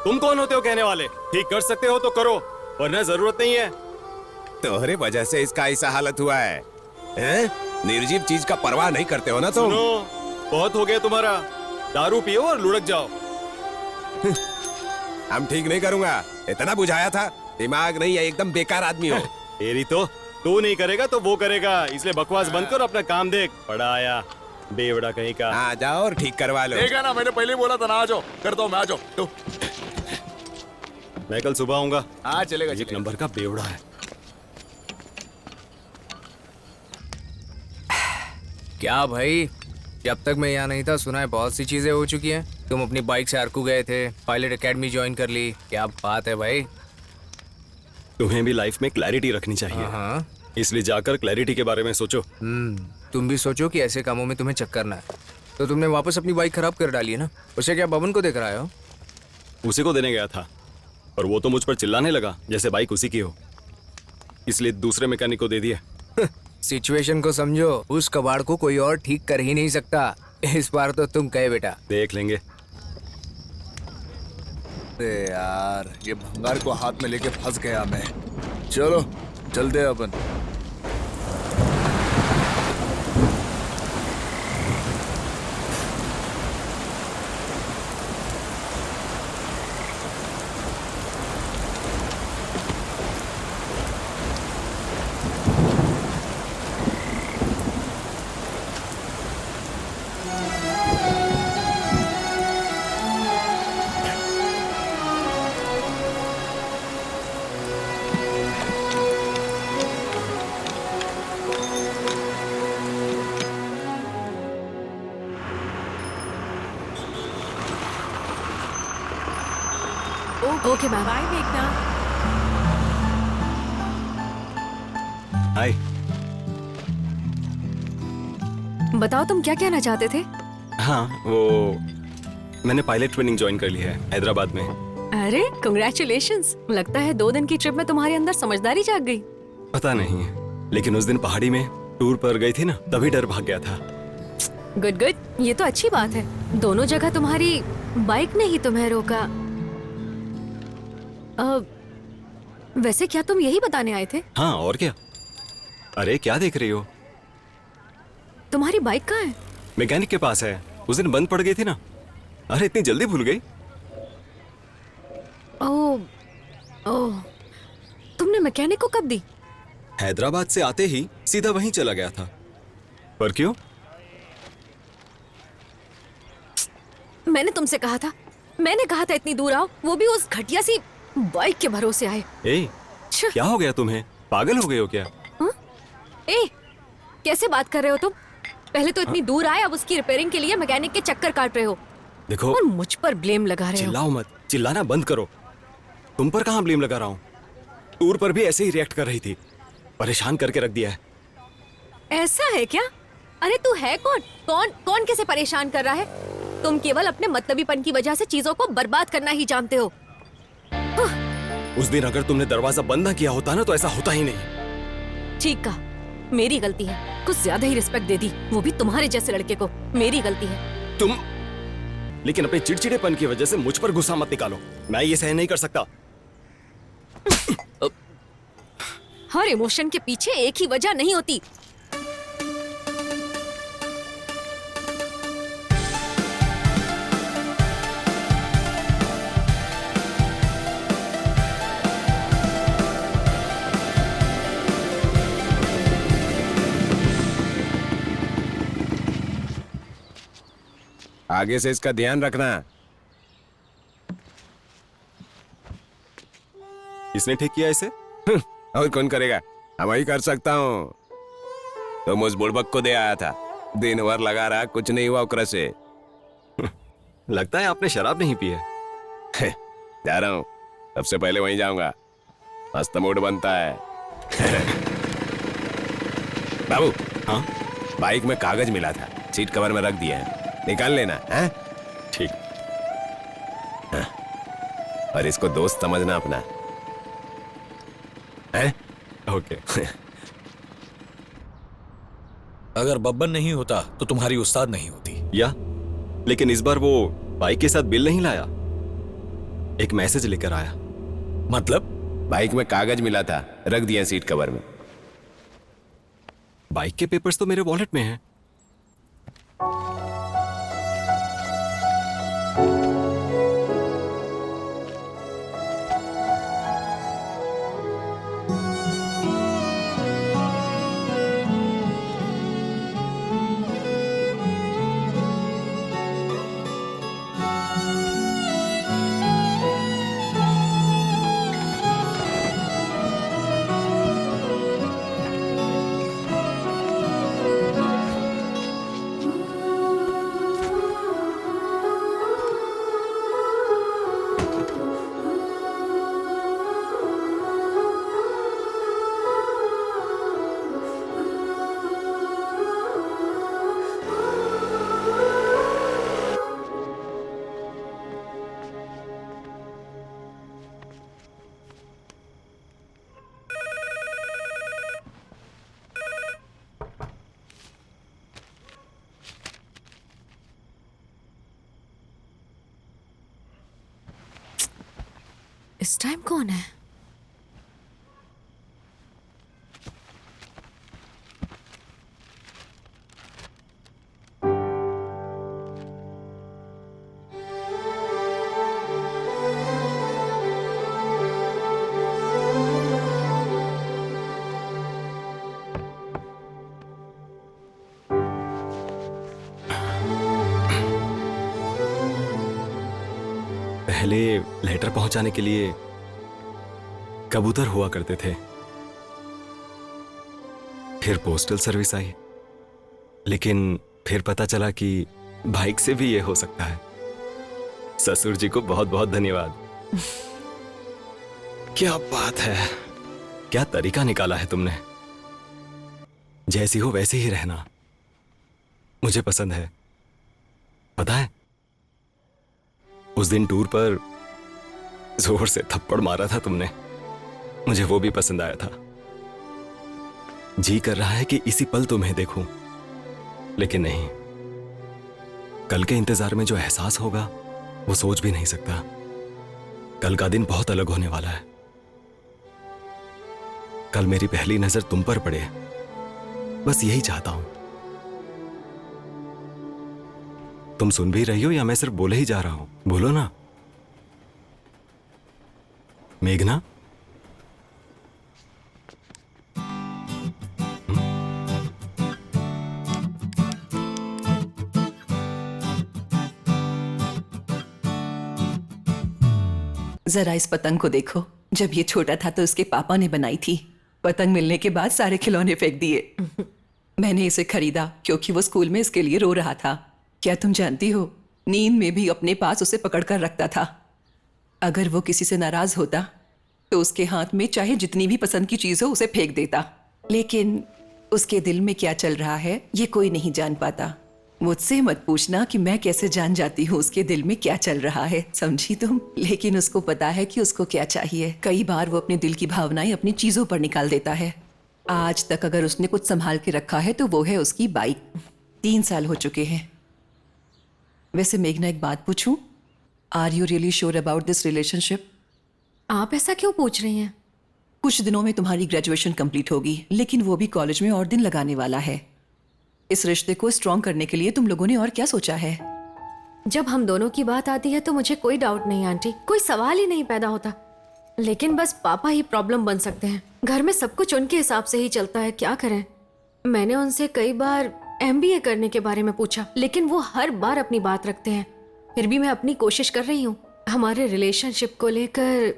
S1: तुम कौन होते हो कहने वाले? ठीक कर सकते हो तो करो, वरना जरूरत नहीं है।
S15: तोहरे वजह से इसका ऐसा हालत हुआ है, हैं? निर्जीव चीज का परवाह नहीं करते हो ना तुम।
S1: सुनो, बहुत हो गया तुम्हारा। दारू पियो और लुढ़क जाओ।
S15: हम ठीक नहीं करूंगा, इतना बुझाया था। दिमाग नहीं है, एकदम बेकार आदमी हो।
S1: तेरी तो तू नहीं करेगा तो वो करेगा, इसलिए बकवास बंद कर, अपना काम देख। पड़ा आया बेवड़ा कहीं का।
S15: आ जाओ और ठीक करवा लो।
S12: देखा ना, मैंने पहले ही बोला था ना, आ जाओ, करता हूँ मैं, आ जाओ तो।
S1: मैं कल सुबह आऊंगा।
S12: हाँ चलेगा।
S1: एक नंबर का बेवड़ा है।
S3: क्या भाई, जब तक मैं यहाँ नहीं था सुना है बहुत सी चीजें हो चुकी हैं। तुम अपनी बाइक से अरकू गए थे, पायलट एकेडमी ज्वाइन कर ली। क्या बात है भाई।
S1: तुम्हें भी लाइफ में क्लैरिटी रखनी चाहिए।
S3: हाँ।
S1: इसलिए जाकर क्लैरिटी के बारे में सोचो।
S3: तुम भी सोचो कि ऐसे कामों में तुम्हें चक्कर ना है। तो तुमने वापस अपनी बाइक खराब कर डाली है ना। उसे क्या बबन को देख रहा हो?
S1: उसी को देने गया था, और वो तो मुझ पर चिल्लाने लगा जैसे बाइक उसी की हो, इसलिए दूसरे मैकेनिक को दे दिया।
S3: सिचुएशन को समझो, उस कबाड़ को कोई और ठीक कर ही नहीं सकता। इस बार तो तुम कहे बेटा।
S1: देख लेंगे।
S12: अरे यार, ये भंगार को हाथ में लेके फंस गया मैं। चलो चलते हैं अपन।
S2: Okay ma'am.
S9: बाय मेघना।
S1: हाय।
S2: बताओ तुम क्या कहना चाहते थे?
S1: हाँ, वो मैंने पायलट ट्रेनिंग ज्वाइन कर ली है हैदराबाद में।
S2: अरे कंग्रेचुलेशंस। लगता है 2 दिन की ट्रिप में तुम्हारे अंदर समझदारी जाग गई।
S1: पता नहीं, लेकिन उस दिन पहाड़ी में टूर पर गई थी ना, तभी डर भाग गया था।
S2: गुड गुड, ये तो अच्छी बात है। दोनों जगह तुम्हारी बाइक ने ही तुम्हें रोका। वैसे क्या तुम यही बताने आए थे?
S1: हाँ, और क्या। अरे क्या देख रही हो?
S2: तुम्हारी बाइक कहाँ है?
S1: मैकेनिक के पास है, उस दिन बंद पड़ गई थी ना। अरे इतनी जल्दी भूल गई?
S2: ओह, ओह, तुमने मैकेनिक को कब दी?
S1: हैदराबाद से आते ही सीधा वहीं चला गया था। पर क्यों?
S2: मैंने तुमसे कहा था, इतनी दूर आओ, वो भी उस घटिया सी बाइक के भरोसे आए।
S1: ए, क्या हो गया तुम्हें? पागल हो गए हो क्या?
S2: ए, कैसे बात कर रहे हो तुम? पहले तो इतनी दूर आए, अब उसकी रिपेयरिंग के लिए मैकेनिक के चक्कर काट रहे हो।
S1: देखो,
S2: और मुझ पर ब्लेम लगा रहे हो।
S1: चिल्लाओ मत, चिल्लाना बंद करो। तुम पर कहाँ ब्लेम लगा रहा हूँ? टूर पर भी ऐसे ही रिएक्ट कर रही थी। परेशान करके रख दिया है।
S2: ऐसा है क्या? अरे तू है कौन? कौन कौन कैसे परेशान कर रहा है? तुम केवल अपने मतलबीपन की वजह से चीजों को बर्बाद करना ही जानते हो।
S1: उस दिन अगर तुमने दरवाजा बंद ना किया होता ना तो ऐसा होता ही नहीं।
S2: ठीक कहा, मेरी गलती है। कुछ ज्यादा ही रिस्पेक्ट दे दी, वो भी तुम्हारे जैसे लड़के को। मेरी गलती है।
S1: तुम लेकिन अपने चिड़चिड़ेपन की वजह से मुझ पर गुस्सा मत निकालो। मैं ये सहन नहीं कर सकता।
S2: हर इमोशन के पीछे एक ही वजह नहीं होती।
S15: आगे से इसका ध्यान रखना।
S1: किसने ठीक किया इसे?
S15: और कौन करेगा? हम ही कर सकता हूँ। तुम उस बुड़बक को दे आया था, दिन भर लगा रहा, कुछ नहीं हुआ उकरा से।
S1: लगता है आपने शराब नहीं पी है।
S15: जा रहा हूँ, सबसे पहले वहीं जाऊंगा। मस्त मूड बनता है। बाबू,
S1: हाँ?
S15: बाइक में कागज मिला था, सीट कवर में रख दिया है, निकाल लेना है?
S1: ठीक।
S15: हाँ। और इसको दोस्त समझना अपना है?
S1: ओके।
S5: अगर बब्बन नहीं होता तो तुम्हारी उस्ताद नहीं होती।
S1: या लेकिन इस बार वो बाइक के साथ बिल नहीं लाया, एक मैसेज लेकर आया।
S5: मतलब?
S15: बाइक में कागज मिला था, रख दिया सीट कवर में।
S1: बाइक के पेपर्स तो मेरे वॉलेट में हैं।
S2: इस टाइम कौन है?
S1: पहले लेटर पहुंचाने के लिए कबूतर हुआ करते थे, फिर पोस्टल सर्विस आई, लेकिन फिर पता चला कि बाइक से भी ये हो सकता है। ससुर जी को बहुत बहुत धन्यवाद। क्या बात है, क्या तरीका निकाला है तुमने। जैसी हो वैसे ही रहना मुझे पसंद है। पता है, उस दिन टूर पर जोर से थप्पड़ मारा था तुमने, मुझे वो भी पसंद आया था। जी कर रहा है कि इसी पल तुम्हें देखूं, लेकिन नहीं, कल के इंतजार में जो एहसास होगा वो सोच भी नहीं सकता। कल का दिन बहुत अलग होने वाला है। कल मेरी पहली नजर तुम पर पड़े, बस यही चाहता हूं। तुम सुन भी रही हो या मैं सिर्फ बोले ही जा रहा हूं? बोलो ना मेघना।
S8: जरा इस पतंग को देखो। जब ये छोटा था तो उसके पापा ने बनाई थी। पतंग मिलने के बाद सारे खिलौने फेंक दिए। मैंने इसे खरीदा क्योंकि वो स्कूल में इसके लिए रो रहा था। क्या तुम जानती हो, नींद में भी अपने पास उसे पकड़कर रखता था। अगर वो किसी से नाराज होता तो उसके हाथ में चाहे जितनी भी पसंद की चीज हो उसे फेंक देता। लेकिन उसके दिल में क्या चल रहा है ये कोई नहीं जान पाता। मुझसे मत पूछना कि मैं कैसे जान जाती हूँ उसके दिल में क्या चल रहा है, समझी तुम? लेकिन उसको पता है कि उसको क्या चाहिए। कई बार वो अपने दिल की भावनाएं अपनी चीजों पर निकाल देता है। आज तक अगर उसने कुछ संभाल के रखा है तो वो है उसकी बाइक। 3 साल हो चुके हैं। वैसे मेघना, एक बात पूछूं? Are you really sure about this relationship?
S2: आप ऐसा क्यों पूछ रही हैं?
S8: कुछ दिनों में तुम्हारी ग्रेजुएशन कंप्लीट होगी, लेकिन वो भी कॉलेज में और दिन लगाने वाला है। इस रिश्ते को स्ट्रॉन्ग करने के लिए तुम लोगों ने और क्या सोचा है?
S2: जब हम दोनों की बात आती है तो मुझे कोई डाउट नहीं आंटी, कोई सवाल ही नहीं पैदा होता। लेकिन बस पापा ही प्रॉब्लम बन सकते हैं। घर में सब कुछ उनके हिसाब से ही चलता है, क्या करें? मैंने उनसे कई बार MBA करने के बारे में पूछा, लेकिन वो हर बार अपनी बात रखते हैं। फिर भी मैं अपनी कोशिश कर रही हूँ हमारे रिलेशनशिप को लेकर।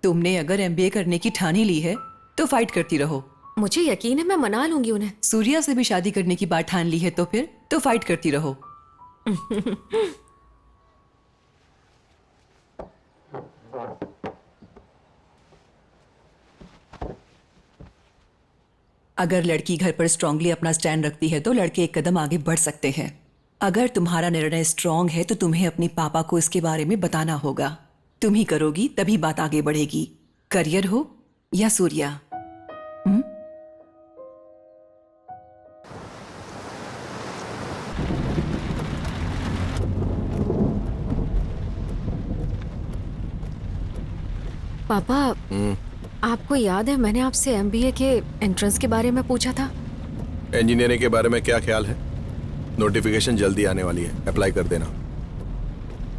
S8: तुमने अगर MBA करने की ठानी ली है तो फाइट करती रहो।
S2: मुझे यकीन है मैं मना लूंगी उन्हें।
S8: सूर्या से भी शादी करने की बात ठान ली है तो फिर तो फाइट करती रहो। अगर लड़की घर पर स्ट्रांगली अपना स्टैंड रखती है तो लड़के एक कदम आगे बढ़ सकते हैं। अगर तुम्हारा निर्णय स्ट्रांग है तो तुम्हें अपने पापा को इसके बारे में बताना होगा। तुम ही करोगी तभी बात आगे बढ़ेगी। करियर हो या सूर्या।
S2: पापा, आपको याद है मैंने आपसे MBA के एंट्रेंस के बारे में पूछा था?
S6: इंजीनियरिंग के बारे में क्या ख्याल है? नोटिफिकेशन जल्दी आने वाली है, अप्लाई कर देना।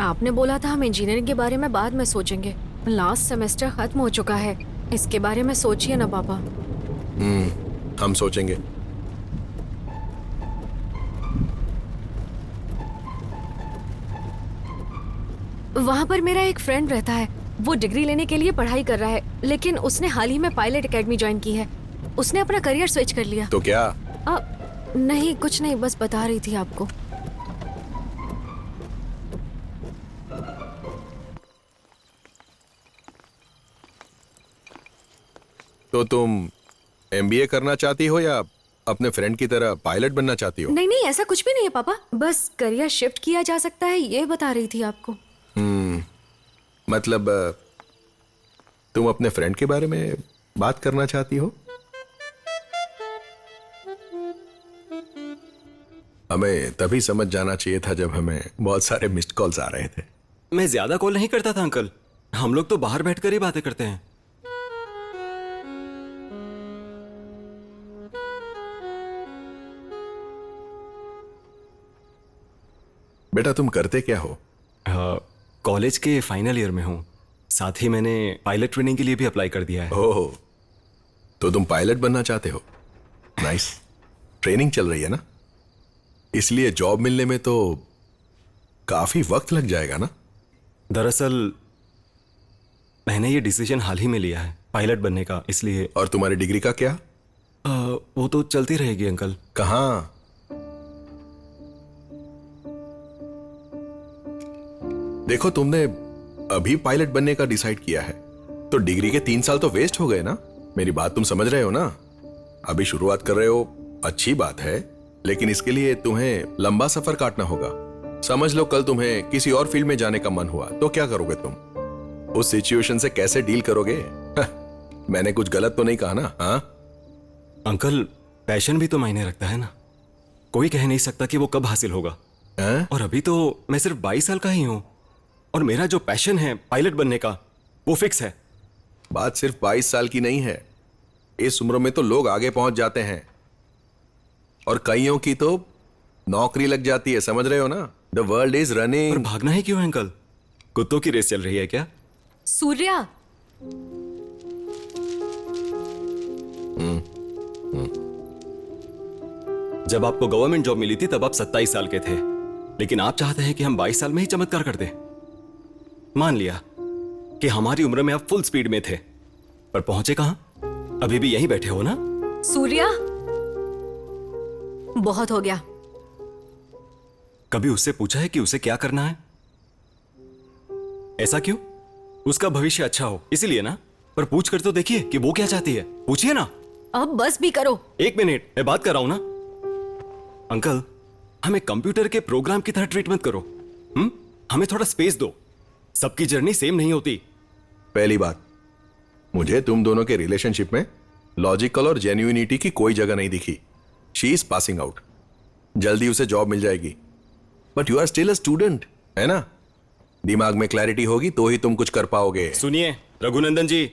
S2: आपने बोला था हम इंजीनियरिंग के बारे में बाद में सोचेंगे। लास्ट सेमेस्टर खत्म हो चुका है, इसके बारे में सोचिए ना पापा।
S6: हम सोचेंगे।
S2: वहाँ पर मेरा एक फ्रेंड रहता है, वो डिग्री लेने के लिए पढ़ाई कर रहा है, लेकिन उसने हाल ही में पायलट एकेडमी ज्वाइन की है। उसने अपना करियर स्विच कर लिया।
S6: तो क्या?
S2: नहीं, कुछ नहीं, बस बता रही थी आपको।
S6: तो तुम MBA करना चाहती हो या अपने फ्रेंड की तरह पायलट बनना चाहती हो?
S2: नहीं नहीं, ऐसा कुछ भी नहीं है पापा, बस करियर शिफ्ट किया जा सकता है ये बता रही थी आपको।
S6: मतलब तुम अपने फ्रेंड के बारे में बात करना चाहती हो? हमें तभी समझ जाना चाहिए था जब हमें बहुत सारे मिस्ड कॉल्स आ रहे थे।
S1: मैं ज्यादा कॉल नहीं करता था अंकल, हम लोग तो बाहर बैठकर ही बातें करते हैं।
S6: बेटा तुम करते क्या हो?
S1: कॉलेज के फाइनल ईयर में हूँ, साथ ही मैंने पायलट ट्रेनिंग के लिए भी अप्लाई कर दिया है।
S6: ओह, तो तुम पायलट बनना चाहते हो? नाइस। ट्रेनिंग चल रही है ना, इसलिए जॉब मिलने में तो काफी वक्त लग जाएगा ना?
S1: दरअसल मैंने ये डिसीजन हाल ही में लिया है पायलट बनने का, इसलिए।
S6: और तुम्हारी डिग्री का क्या?
S1: वो तो चलती रहेगी अंकल।
S6: कहाँ? देखो, तुमने अभी पायलट बनने का डिसाइड किया है तो डिग्री के 3 साल तो वेस्ट हो गए ना। मेरी बात तुम समझ रहे हो ना? अभी शुरुआत कर रहे हो, अच्छी बात है, लेकिन इसके लिए तुम्हें लंबा सफर काटना होगा। समझ लो कल तुम्हें किसी और फील्ड में जाने का मन हुआ तो क्या करोगे तुम? उस सिचुएशन से कैसे डील करोगे? मैंने कुछ गलत तो नहीं कहा ना? हाँ
S1: अंकल, पैशन भी तो मायने रखता है ना, कोई कह नहीं सकता कि वो कब हासिल होगा। और अभी तो मैं सिर्फ 22 साल का ही हूं और मेरा जो पैशन है पायलट बनने का वो फिक्स है।
S6: बात सिर्फ 22 साल की नहीं है, इस उम्र में तो लोग आगे पहुंच जाते हैं और कईयों की तो नौकरी लग जाती है, समझ रहे हो ना? The world is running.
S1: पर भागना ही क्यों है अंकल? कुत्तों की रेस चल रही है क्या?
S2: सूर्या,
S1: जब आपको गवर्नमेंट जॉब मिली थी तब आप 27 साल के थे, लेकिन आप चाहते हैं कि हम 22 साल में ही चमत्कार कर दें। मान लिया कि हमारी उम्र में आप फुल स्पीड में थे, पर पहुंचे कहां? अभी भी यहीं बैठे हो ना?
S2: सूर्या, बहुत हो गया।
S1: कभी उससे पूछा है कि उसे क्या करना है? ऐसा क्यों? उसका भविष्य अच्छा हो इसीलिए ना? पर पूछ कर तो देखिए कि वो क्या चाहती है। पूछिए ना।
S2: अब बस भी करो।
S1: एक मिनट, मैं बात कर रहा हूं ना। अंकल, हमें कंप्यूटर के प्रोग्राम की तरह ट्रीट मत करो। हमें थोड़ा स्पेस दो। सबकी जर्नी सेम नहीं होती।
S6: पहली बात, मुझे तुम दोनों के रिलेशनशिप में लॉजिकल और जेन्युइनिटी की कोई जगह नहीं दिखी। शी इज पासिंग आउट, जल्दी उसे जॉब मिल जाएगी। But you are still a student, है ना? दिमाग में क्लैरिटी होगी तो ही तुम कुछ कर पाओगे।
S1: सुनिए रघुनंदन जी,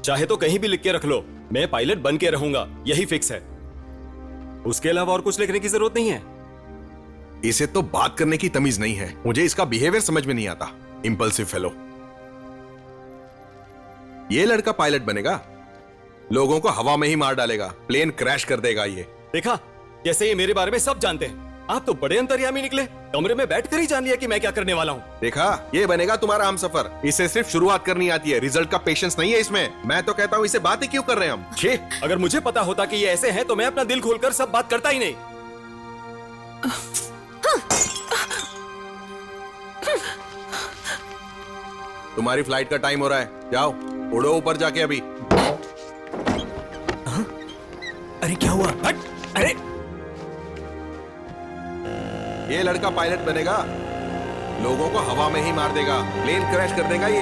S1: चाहे तो कहीं भी लिख के रख लो, मैं पायलट बन के रहूंगा, यही फिक्स है। उसके अलावा और कुछ लिखने की जरूरत नहीं है।
S6: इसे तो बात करने की तमीज नहीं है। मुझे इसका बिहेवियर समझ में नहीं आता। Impulsive fellow. ये लड़का पायलट बनेगा, लोगों को हवा में ही मार डालेगा, प्लेन क्रैश कर देगा। ये
S1: देखा, जैसे ये मेरे बारे में सब जानते हैं। आप तो बड़े अंतर्यामी निकले, कमरे में बैठकर ही जान लिया कि मैं क्या करने वाला हूँ।
S6: देखा, ये बनेगा तुम्हारा हमसफर। इसे सिर्फ शुरुआत करनी आती है, रिजल्ट का पेशेंस नहीं है इसमें। मैं तो कहता हूँ इसे बात ही क्यों कर रहे हैं हम।
S1: छे, अगर मुझे पता होता कि ये ऐसे हैं तो मैं अपना दिल खोलकर सब बात करता ही नहीं।
S6: तुम्हारी फ्लाइट का टाइम हो रहा है, जाओ उड़ो ऊपर जाके अभी।
S1: अरे क्या हुआ? हट! अरे
S6: ये लड़का पायलट बनेगा, लोगों को हवा में ही मार देगा, प्लेन क्रैश कर देगा ये।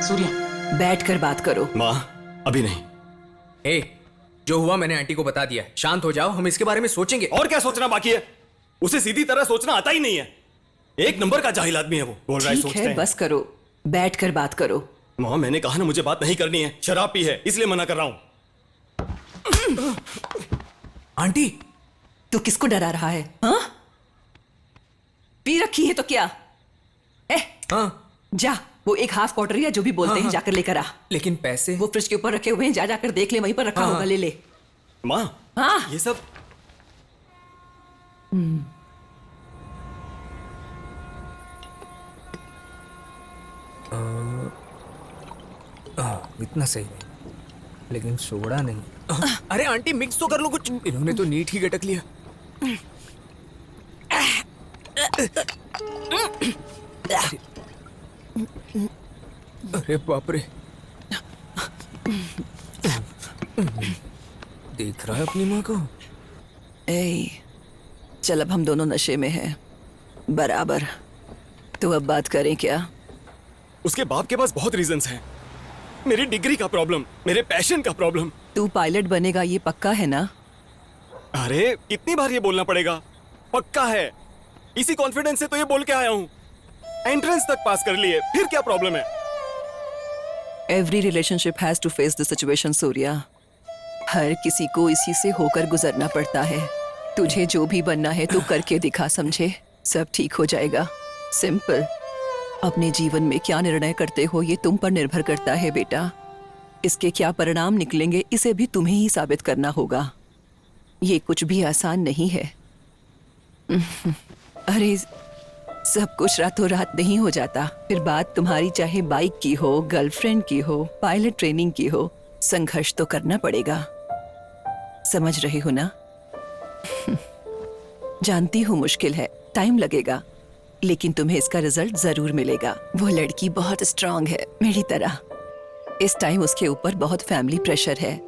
S8: सूर्या, बैठकर बात करो।
S1: माँ, अभी नहीं।
S3: जो हुआ मैंने आंटी को बता दिया। शांत हो जाओ, हम इसके बारे में सोचेंगे।
S1: और क्या सोचना बाकी है? उसे सीधी तरह सोचना आता ही नहीं है। एक नंबर का जाहिल आदमी है वो। बोल रहा है
S8: ठीक है, बस करो, बैठकर बात करो।
S1: माँ, मैंने कहा ना मुझे बात नहीं करनी है। शराब पी है इसलिए मना कर रहा हूं।
S3: आंटी,
S8: तू किसको डरा रहा है? हाँ? पी रखी है तो क्या? हाँ? जा, वो एक हाफ क्वार्टर या जो भी बोलते हैं जाकर लेकर आ।
S3: लेकिन पैसे?
S8: वो फ्रिज के ऊपर रखे हुए हैं, जा जाकर देख ले, वहीं पर रखा होगा, ले ले।
S1: माँ,
S8: हाँ?
S1: ये सब
S3: इतना सही नहीं, लेकिन सोडा नहीं। अरे आंटी, मिक्स तो कर लो कुछ। इन्होंने तो नीट ही गटक लिया। अरे बाप रे, देख रहा है अपनी माँ को।
S8: चल, अब हम दोनों नशे में हैं बराबर, तो अब बात करें क्या?
S1: उसके बाप के पास बहुत रीजंस हैं। मेरी डिग्री का प्रॉब्लम, मेरे पैशन का प्रॉब्लम।
S8: तू पायलट बनेगा ये पक्का है ना?
S1: अरे कितनी बार ये बोलना पड़ेगा? पक्का है। इसी कॉन्फिडेंस से तो ये बोल के आया हूँ। एंट्रेंस तक पास कर लिए, फिर क्या प्रॉब्लम है?
S8: Every relationship has to face the situation Surya. हर किसी को इसी से होकर गुजरना पड़ता है। तुझे जो भी बनना है तू करके दिखा, समझे? सब ठीक हो जाएगा। सिंपल। अपने जीवन में क्या निर्णय करते हो ये तुम पर निर्भर करता है बेटा। इसके क्या परिणाम निकलेंगे इसे भी तुम्हें ही साबित करना होगा। ये कुछ भी आसान नहीं है। अरे सब कुछ रातों रात नहीं हो जाता। फिर बात तुम्हारी चाहे बाइक की हो, गर्लफ्रेंड की हो, पायलट ट्रेनिंग की हो, संघर्ष तो करना पड़ेगा। समझ रही हो ना? जानती हूँ मुश्किल है, टाइम लगेगा, लेकिन तुम्हें इसका रिजल्ट जरूर मिलेगा। वो लड़की बहुत स्ट्रांग है, मेरी तरह। इस टाइम उसके ऊपर बहुत फैमिली प्रेशर है।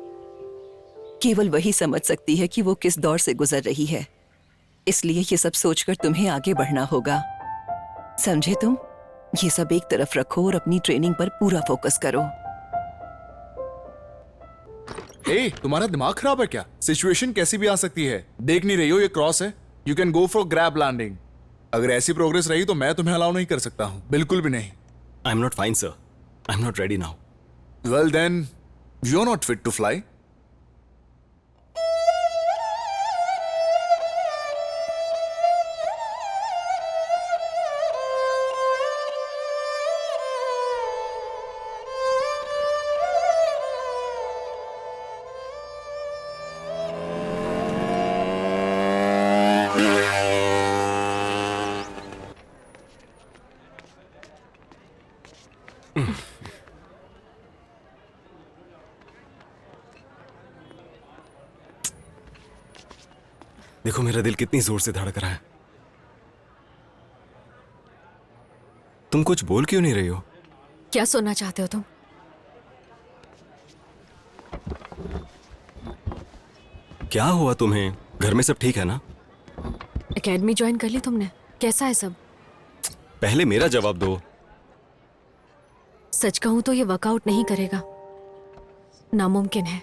S8: केवल वही समझ सकती है कि वो किस दौर से गुजर रही है। इसलिए ये सब सोचकर तुम्हें आगे बढ़ना होगा, समझे तुम? ये सब एक तरफ रखो और अपनी ट्रेनिंग पर पूरा फोकस करो।
S12: तुम्हारा दिमाग खराब है क्या? सिचुएशन कैसी भी आ सकती है। देख नहीं रही हो ये क्रॉस है? You can go for grab landing. अगर ऐसी प्रोग्रेस रही तो मैं तुम्हें अलाउ नहीं कर सकता हूं, बिल्कुल भी नहीं।
S1: I am not fine sir, I am not ready now.
S12: Well then you are not fit to fly.
S1: देखो मेरा दिल कितनी जोर से धड़क रहा है। तुम कुछ बोल क्यों नहीं रही हो?
S2: क्या सुनना चाहते हो तुम?
S1: क्या हुआ तुम्हें? घर में सब ठीक है ना?
S2: एकेडमी ज्वाइन कर ली तुमने? कैसा है सब?
S1: पहले मेरा जवाब दो।
S2: सच कहूं तो ये वर्कआउट नहीं करेगा, नामुमकिन है।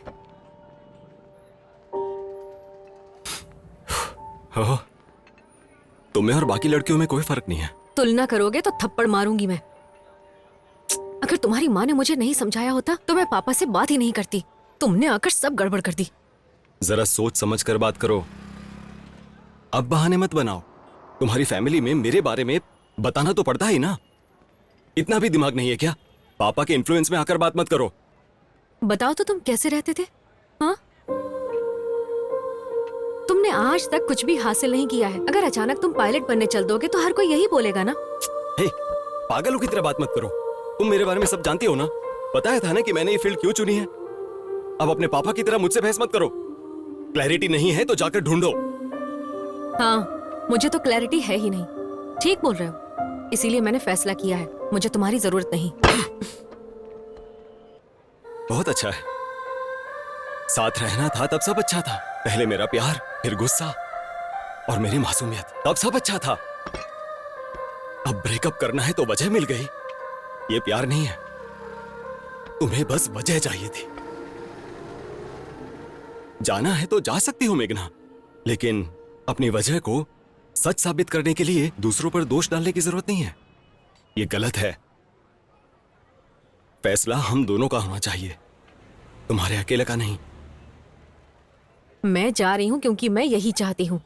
S1: हो, तुम्हें और बाकी लड़कियों में कोई फर्क नहीं है।
S2: तुलना करोगे तो थप्पड़ मारूंगी मैं। अगर तुम्हारी माँ ने मुझे नहीं समझाया होता तो मैं पापा से बात ही नहीं करती। तुमने आकर सब गड़बड़ कर दी।
S1: जरा सोच समझ कर बात करो। अब बहाने मत बनाओ। तुम्हारी फैमिली में मेरे बारे में बताना तो पड़ता ही ना। इतना भी दिमाग नहीं है क्या? पापा के इन्फ्लुएंस में आकर बात मत करो।
S2: बताओ तो तुम कैसे रहते थे? हाँ, तुमने आज तक कुछ भी हासिल नहीं किया है। अगर अचानक तुम पायलट बनने चल दोगे तो हर कोई यही बोलेगा ना।
S1: हे, पागलों की तरह बात मत करो। तुम मेरे बारे में सब जानती हो ना। बताया था ना कि मैंने ये फील्ड क्यों चुनी है। अब अपने पापा की तरह मुझसे बहस मत करो। क्लैरिटी नहीं है तो जाकर ढूंढो।
S2: हाँ, मुझे तो क्लैरिटी है ही नहीं। ठीक बोल रहे हो। इसीलिए मैंने फैसला किया है, मुझे तुम्हारी जरूरत नहीं।
S1: बहुत अच्छा है। साथ रहना था तब सब अच्छा था। पहले मेरा प्यार, फिर गुस्सा और मेरी मासूमियत, तब सब अच्छा था। अब ब्रेकअप करना है तो वजह मिल गई। ये प्यार नहीं है। तुम्हें बस वजह चाहिए थी। जाना है तो जा सकती हो मेघना, लेकिन अपनी वजह को सच साबित करने के लिए दूसरों पर दोष डालने की जरूरत नहीं है। ये गलत है। फैसला हम दोनों का होना चाहिए, तुम्हारे अकेले का नहीं।
S2: मैं जा रही हूँ क्योंकि मैं यही चाहती हूँ।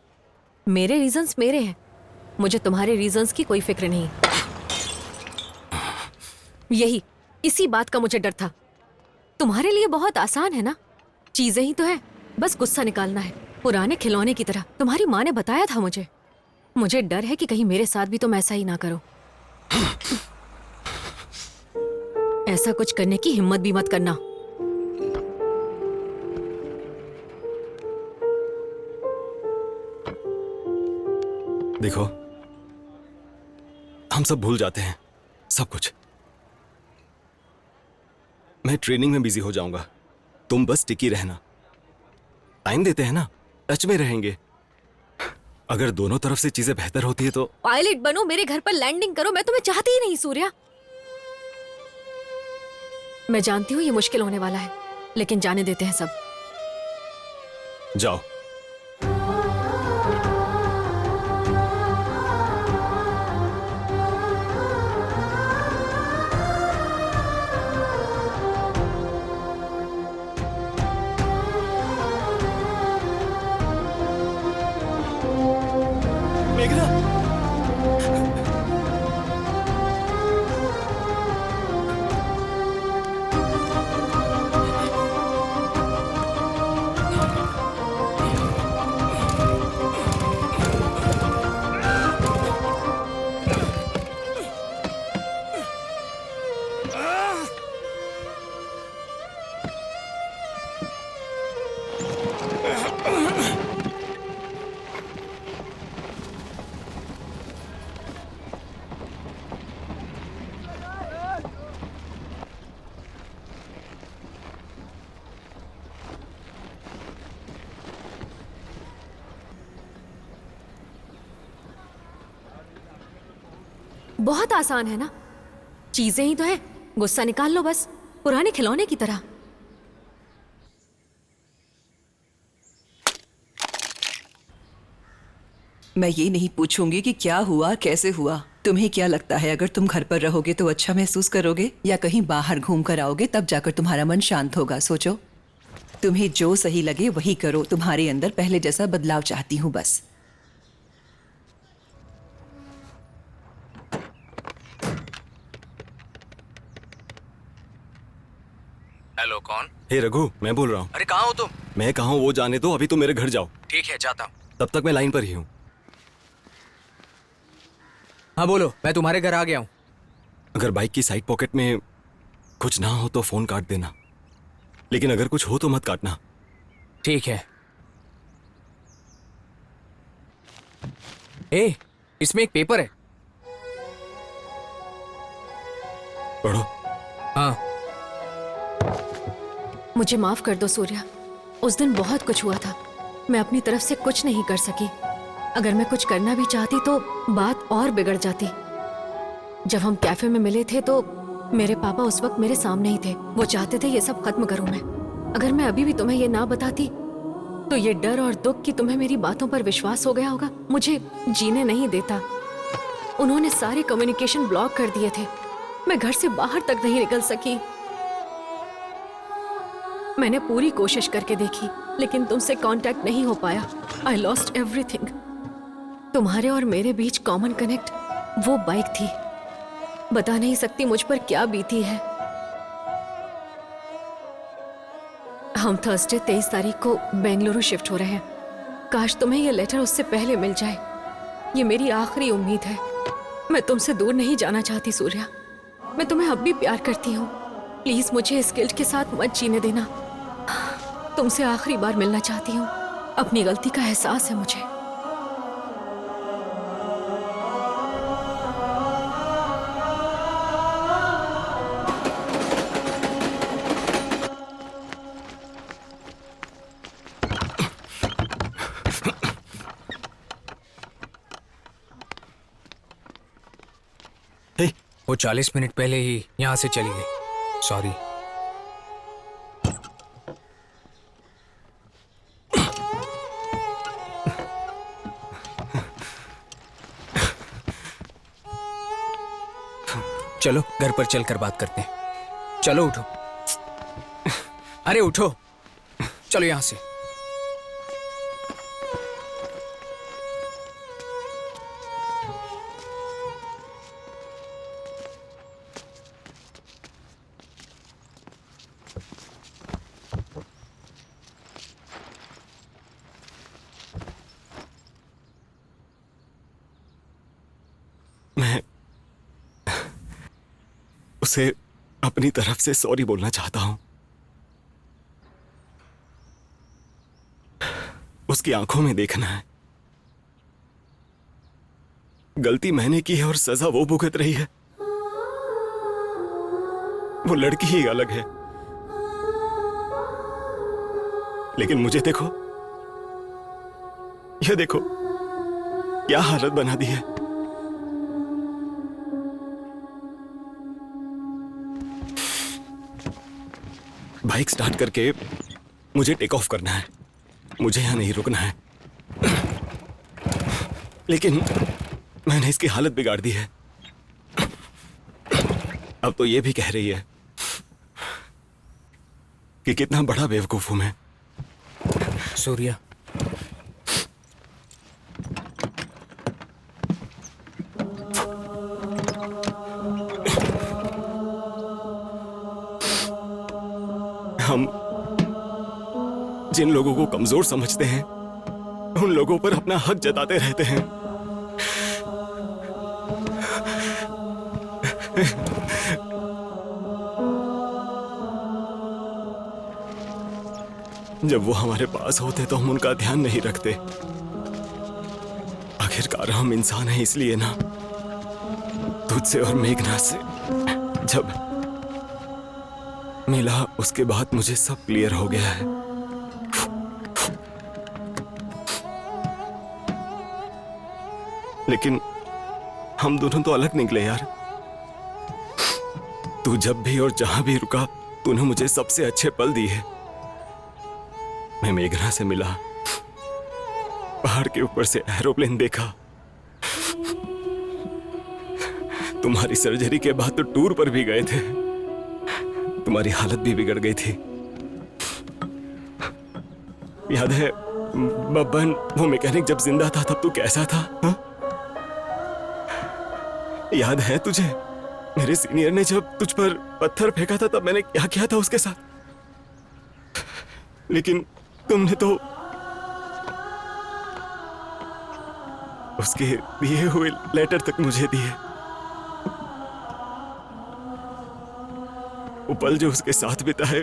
S2: मेरे रीजंस मेरे हैं, मुझे तुम्हारे रीजंस की कोई फिक्र नहीं। यही, इसी बात का मुझे डर था। तुम्हारे लिए बहुत आसान है ना, चीजें ही तो है, बस गुस्सा निकालना है, पुराने खिलौने की तरह। तुम्हारी माँ ने बताया था मुझे डर है कि कहीं मेरे साथ भी तुम ऐसा ही ना करो। ऐसा कुछ करने की हिम्मत भी मत करना।
S1: देखो, हम सब भूल जाते हैं, सब कुछ। मैं ट्रेनिंग में बिजी हो जाऊंगा, तुम बस टिकी रहना। टाइम देते हैं ना, टच में रहेंगे। अगर दोनों तरफ से चीजें बेहतर होती है तो।
S2: पायलट बनो, मेरे घर पर लैंडिंग करो, मैं तुम्हें चाहती ही नहीं सूर्या। मैं जानती हूँ ये मुश्किल होने वाला है, लेकिन जाने देते हैं सब।
S1: जाओ। मेघना,
S2: बहुत आसान है ना, चीजें ही तो है, गुस्सा निकाल लो बस, पुराने खिलौने की तरह।
S8: मैं ये नहीं पूछूंगी कि क्या हुआ, कैसे हुआ। तुम्हें क्या लगता है, अगर तुम घर पर रहोगे तो अच्छा महसूस करोगे, या कहीं बाहर घूम कर आओगे तब जाकर तुम्हारा मन शांत होगा? सोचो। तुम्हें जो सही लगे वही करो। तुम्हारे अंदर पहले जैसा बदलाव चाहती हूँ बस।
S3: हेलो, कौन?
S1: हे रघु, मैं बोल रहा हूँ।
S3: अरे कहाँ हो तुम?
S1: मैं कहाँ हूँ वो जाने दो, अभी तुम मेरे घर जाओ।
S3: ठीक है, जाता हूँ।
S1: तब तक मैं लाइन पर ही हूँ।
S3: हाँ बोलो, मैं तुम्हारे घर आ गया हूँ।
S1: अगर बाइक की साइड पॉकेट में कुछ ना हो तो फोन काट देना, लेकिन अगर कुछ हो तो मत काटना।
S3: ठीक है। ए, इसमें एक पेपर है।
S1: पढ़ो।
S3: हाँ।
S2: मुझे माफ कर दो सूर्या, उस दिन बहुत कुछ हुआ था। मैं अपनी तरफ से कुछ नहीं कर सकी। अगर मैं कुछ करना भी चाहती तो बात और बिगड़ जाती। जब हम कैफे में मिले थे तो मेरे पापा उस वक्त मेरे सामने ही थे। वो चाहते थे ये सब खत्म करूं मैं। अगर मैं अभी भी तुम्हें ये ना बताती तो ये डर और दुख कि तुम्हें मेरी बातों पर विश्वास हो गया होगा मुझे जीने नहीं देता। उन्होंने सारे कम्युनिकेशन ब्लॉक कर दिए थे। मैं घर से बाहर तक नहीं निकल सकी। मैंने पूरी कोशिश करके देखी लेकिन तुमसे कांटेक्ट नहीं हो पाया। I lost everything. तुम्हारे और मेरे बीच कॉमन कनेक्ट वो बाइक थी। बता नहीं सकती मुझ पर क्या बीती है। हम थर्सडे 23 तारीख को बेंगलुरु शिफ्ट हो रहे हैं। काश तुम्हें यह लेटर उससे पहले मिल जाए। ये मेरी आखिरी उम्मीद है। मैं तुमसे दूर नहीं जाना चाहती सूर्या। मैं तुम्हें अब भी प्यार करती हूँ। प्लीज मुझे इस गिल्ट के साथ मत जीने देना। तुमसे आखिरी बार मिलना चाहती हूँ। अपनी गलती का एहसास है मुझे।
S3: वो 40 मिनट पहले ही यहाँ से चली गई। सॉरी। चलो घर पर चलकर बात करते हैं। चलो उठो। अरे उठो, चलो यहां से।
S1: मैं उसे अपनी तरफ से सॉरी बोलना चाहता हूं। उसकी आंखों में देखना है। गलती मैंने की है और सजा वो भुगत रही है। वो लड़की ही अलग है, लेकिन मुझे देखो, यह देखो क्या हालत बना दी है। बाइक स्टार्ट करके मुझे टेक ऑफ करना है। मुझे यहां नहीं रुकना है। लेकिन मैंने इसकी हालत बिगाड़ दी है। अब तो ये भी कह रही है कि कितना बड़ा बेवकूफ हूं मैं।
S3: सूर्या,
S1: हम जिन लोगों को कमजोर समझते हैं उन लोगों पर अपना हक जताते रहते हैं। जब वो हमारे पास होते तो हम उनका ध्यान नहीं रखते। आखिरकार हम इंसान हैं, इसलिए ना तुझसे और मेघना से जब मिला उसके बाद मुझे सब क्लियर हो गया है। लेकिन हम दोनों तो अलग निकले यार। तू जब भी और जहां भी रुका तूने मुझे सबसे अच्छे पल दिए। मैं मेघना से मिला, पहाड़ के ऊपर से एरोप्लेन देखा। तुम्हारी सर्जरी के बाद तो टूर पर भी गए थे। तुम्हारी हालत भी बिगड़ गई थी। याद है बब्बन, वो मैकेनिक जब जिंदा था तब तू कैसा था? हा? याद है तुझे मेरे सीनियर ने जब तुझ पर पत्थर फेंका था तब मैंने क्या किया था उसके साथ? लेकिन तुमने तो उसके दिए हुए लेटर तक मुझे दिए। वो पल जो उसके साथ बिताए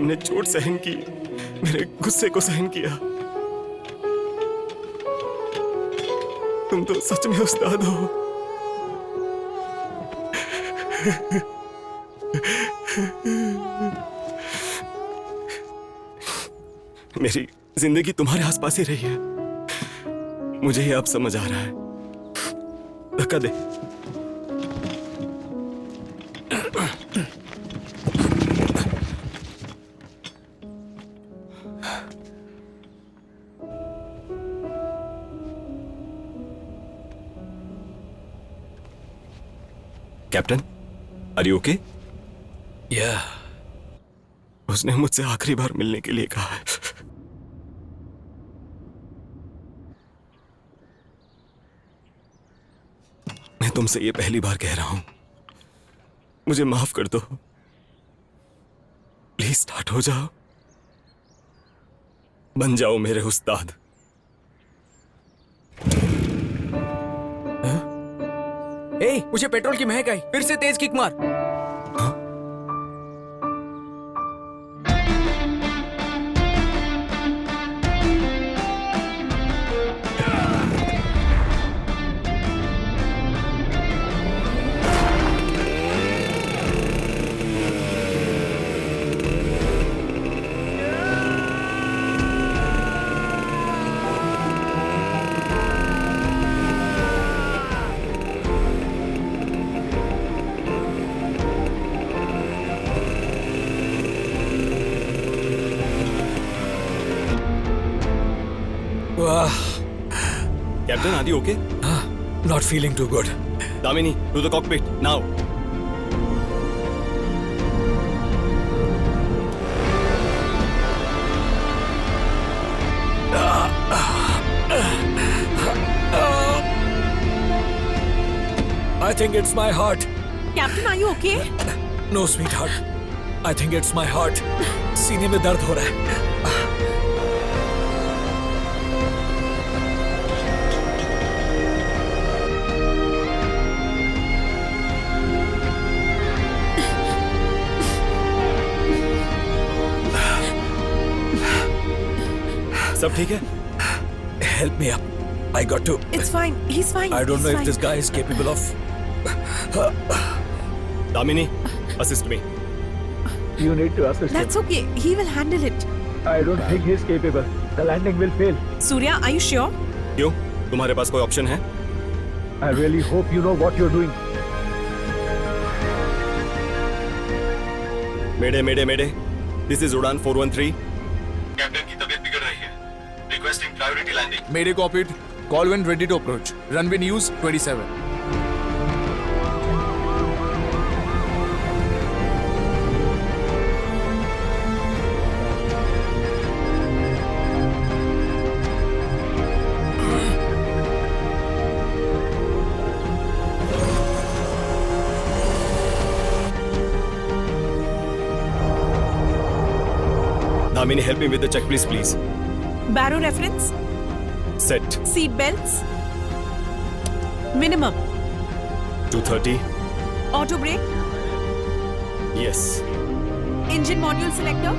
S1: तुमने चोट सहन की, मेरे गुस्से को सहन किया। तुम तो सच में उस्ताद हो। मेरी जिंदगी तुम्हारे आसपास ही रही है, मुझे ये अब समझ आ रहा है। धक्का दे। Captain, are you okay?
S5: या
S1: उसने मुझसे आखिरी बार मिलने के लिए कहा है। मैं तुमसे ये पहली बार कह रहा हूं, मुझे माफ कर दो। प्लीज स्टार्ट हो जाओ, बन जाओ मेरे उस्ताद।
S3: ए, मुझे पेट्रोल की महक आई। फिर से तेज किक मार।
S1: Captain, are you okay?
S5: Not feeling too good.
S1: Damini, to the cockpit, now.
S5: I think it's my heart.
S9: Captain, are you okay?
S5: No, sweetheart. I think it's my heart. सीने में दर्द हो रहा है.
S1: सब ठीक है?
S5: Help me up. I got to.
S9: It's fine. He's fine.
S5: I don't
S9: He's
S5: know
S9: fine.
S5: if this guy is capable of.
S1: Damini, assist me.
S16: You need to assist
S9: That's okay. He will handle it.
S16: him. I don't think he's capable. The landing will fail.
S9: Surya, are you sure?
S1: क्यों? तुम्हारे पास कोई option है?
S16: I really hope you know what you're doing.
S1: Mayday mayday mayday. This is उड़ान 413. Captain की तबीयत बिगड़ रही है. Requesting priority landing.
S12: Mayday copied. Call when ready to approach. Runway News 27.
S1: Damini, help me with the check, please.
S9: Barrow reference?
S1: Set.
S9: Seat belts? Minimum.
S1: 230.
S9: Auto brake?
S1: Yes.
S9: Engine module selector?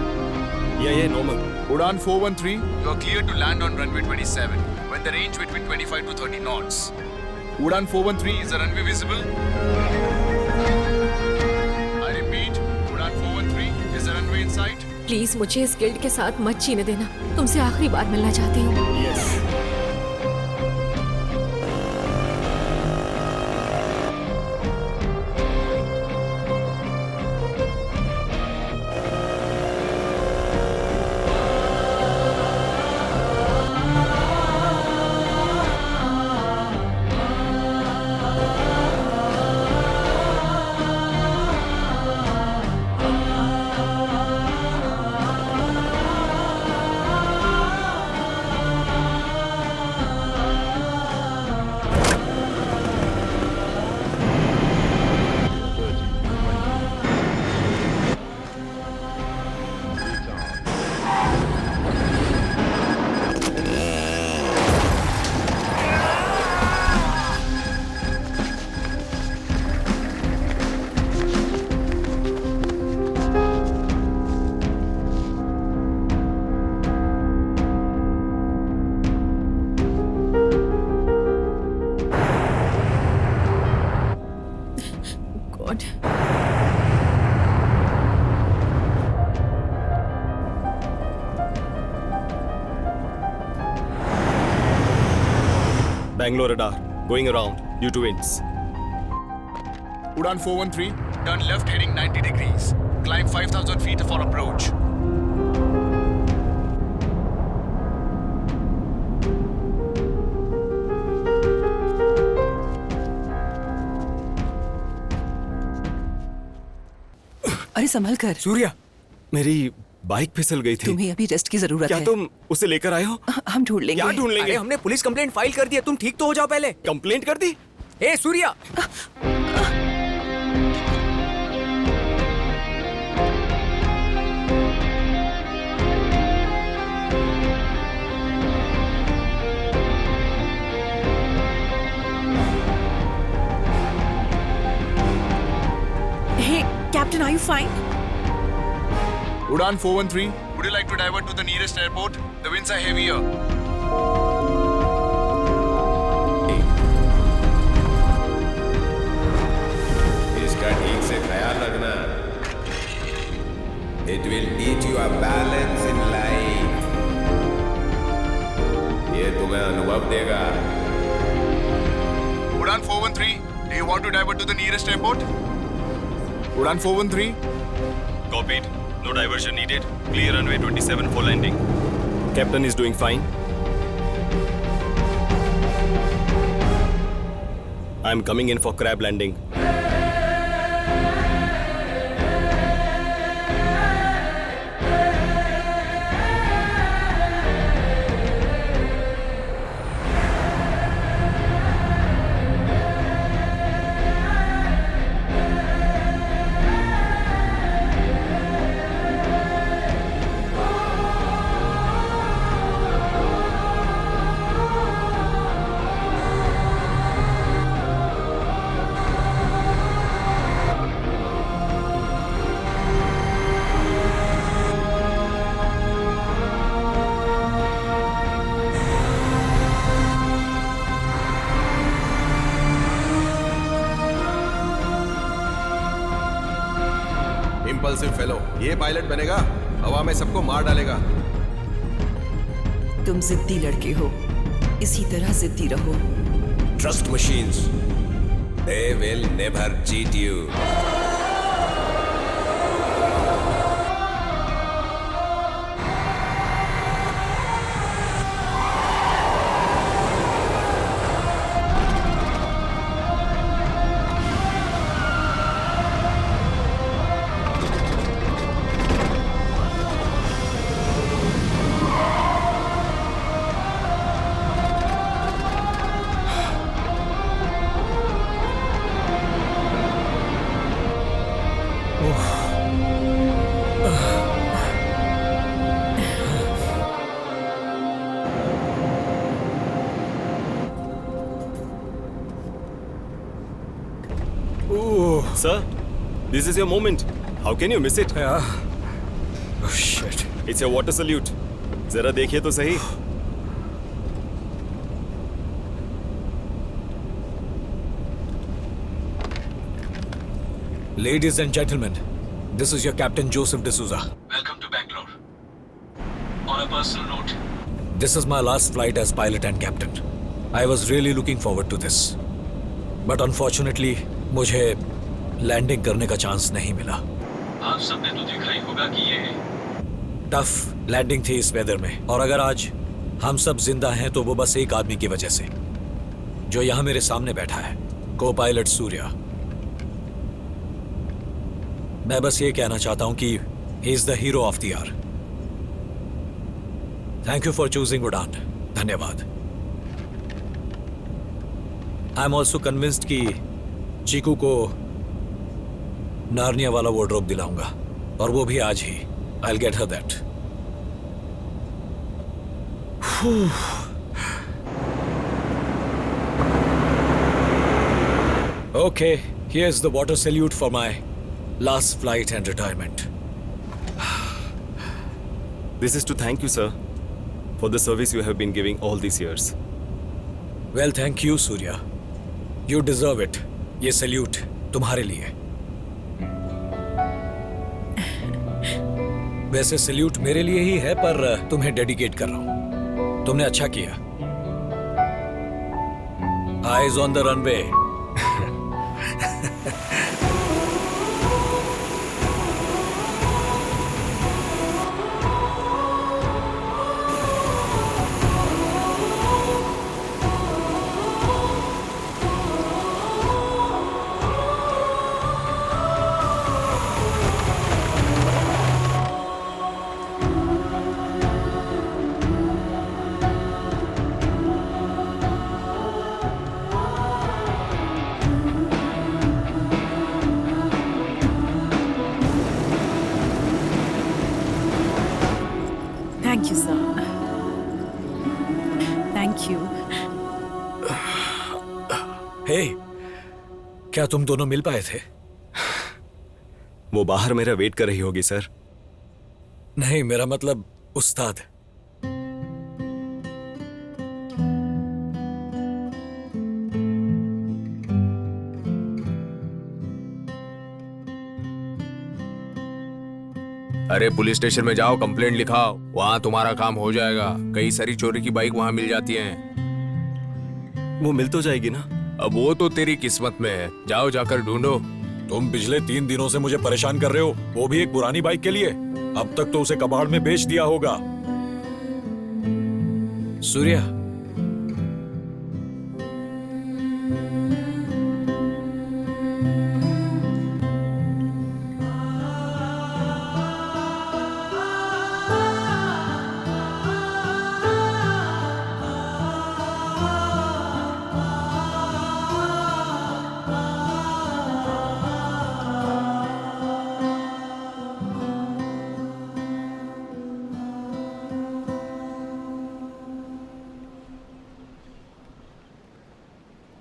S1: Yeah, normal.
S12: Udan 413, you are clear to land on runway 27 when the range between 25 to 30 knots. Udan 413, is the runway visible? I repeat, Udan 413, is the runway in sight?
S2: Please मुझे इस guild के साथ मत छीने देना. तुमसे आखिरी बार मिलना चाहती हूँ.
S1: Yes. Bangalore radar, going around, due to winds.
S12: Udan 413, turn left heading 90 degrees. Climb 5,000 feet for approach.
S8: अरे संभल कर।
S3: सूर्या,
S1: मेरी बाइक फिसल गई थी।
S8: तुम्हें अभी रेस्ट की जरूरत
S1: क्या
S8: है।
S1: तुम उसे लेकर आए हो?
S8: हम ढूंढ लेंगे।
S1: क्या ढूंढ लेंगे?
S3: अरे हमने पुलिस कंप्लेंट फाइल कर दिया, तुम ठीक तो हो जाओ पहले।
S1: कंप्लेंट कर दी?
S3: ए Surya,
S9: Hey, Captain, are you fine?
S12: Udan 413, would you like to divert to the nearest airport? The winds are heavier.
S15: इसका ठीक से ख्याल रखना। It will teach you a balance in life. ये तुम्हें अनुभव देगा।
S12: Udan 413, do you want to divert to the nearest airport? Udan 413,
S1: Copied. No diversion needed. Clear runway 27 for landing. Captain is doing fine. I'm coming in for crab landing.
S6: Impulsive fellow, ये pilot बनेगा, हवा में सबको मार डालेगा।
S8: तुम जिद्दी लड़के हो, इसी तरह जिद्दी रहो।
S15: Trust machines. They will never cheat you.
S1: Sir, this is your moment. How can you miss it?
S5: Yeah. Oh shit.
S1: It's your water salute. जरा देखिए तो सही.
S5: Ladies and gentlemen, this is your Captain Joseph D'Souza.
S17: Welcome to Bangalore. On a personal note,
S5: This is my last flight as pilot and captain. I was really looking forward to this. But unfortunately, मुझे landing करने का chance नहीं मिला।
S17: आप सबने तो देखा ही होगा कि ये
S5: टफ लैंडिंग थी इस वेदर में, और अगर आज हम सब जिंदा हैं तो वो बस एक आदमी की वजह से, जो यहाँ मेरे सामने बैठा है, को पायलट सूर्या। मैं बस ये कहना चाहता हूँ कि he is the hero of the hour. Thank you for choosing Udaan. धन्यवाद। आई एम ऑल्सो कन्विंस्ड कि चीकू को नार्निया वाला वार्डरोब दिलाऊंगा, और वो भी आज ही। I will get her that. Okay, here is the water salute for my last flight and retirement.
S1: This is to thank you, sir, for the service you have been giving all these years.
S5: Well, thank you Surya. You deserve it. ये salute तुम्हारे लिए। वैसे salute मेरे लिए ही है, पर तुम्हें dedicate कर रहा हूं। तुमने अच्छा किया। Eyes on the runway.
S9: Thank you sir, thank you.
S5: Hey, क्या तुम दोनों मिल पाए थे?
S1: वो बाहर मेरा वेट कर रही होगी सर।
S5: नहीं, मेरा मतलब उस्ताद।
S3: अरे पुलिस स्टेशन में जाओ, कंप्लेंट लिखाओ, वहाँ तुम्हारा काम हो जाएगा। कई सारी चोरी की बाइक वहाँ मिल जाती हैं।
S1: वो मिल तो जाएगी ना?
S3: अब वो तो तेरी किस्मत में है, जाओ जाकर ढूंढो।
S5: तुम पिछले 3 दिनों से मुझे परेशान कर रहे हो, वो भी एक पुरानी बाइक के लिए। अब तक तो उसे कबाड़ में बेच दिया होगा। सूर्या,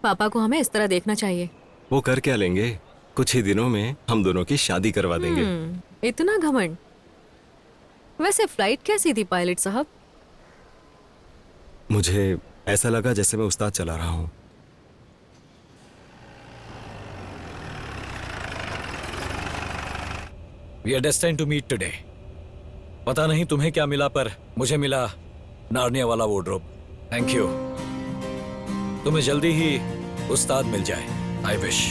S2: पापा को हमें इस तरह देखना चाहिए।
S1: वो कर क्या लेंगे? कुछ ही दिनों में हम दोनों की शादी करवा देंगे।
S2: इतना घमंड। वैसे फ्लाइट कैसी थी पायलट साहब?
S1: मुझे ऐसा लगा जैसे मैं उस्ताद चला रहा हूं।
S5: We are destined to meet today. पता नहीं तुम्हें क्या मिला, पर मुझे मिला नार्निया वाला वार्डरोब। Thank you. तुम्हें जल्दी ही उस्ताद मिल जाए। I wish.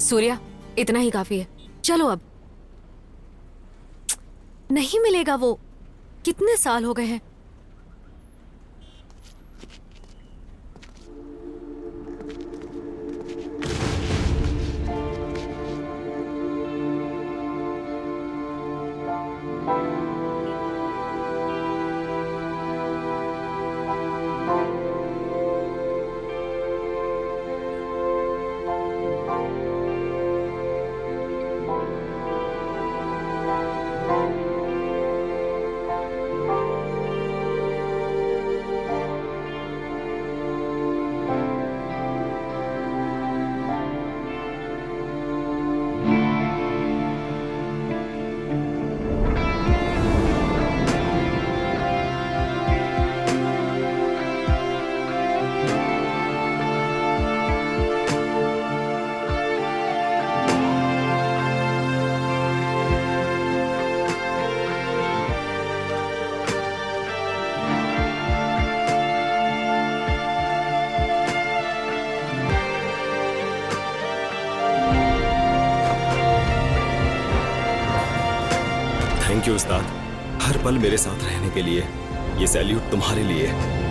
S2: सूर्या, इतना ही काफी है, चलो अब। नहीं मिलेगा वो, कितने साल हो गए हैं।
S1: थैंक यू उस्ताद, हर पल मेरे साथ रहने के लिए। ये सैल्यूट तुम्हारे लिए है।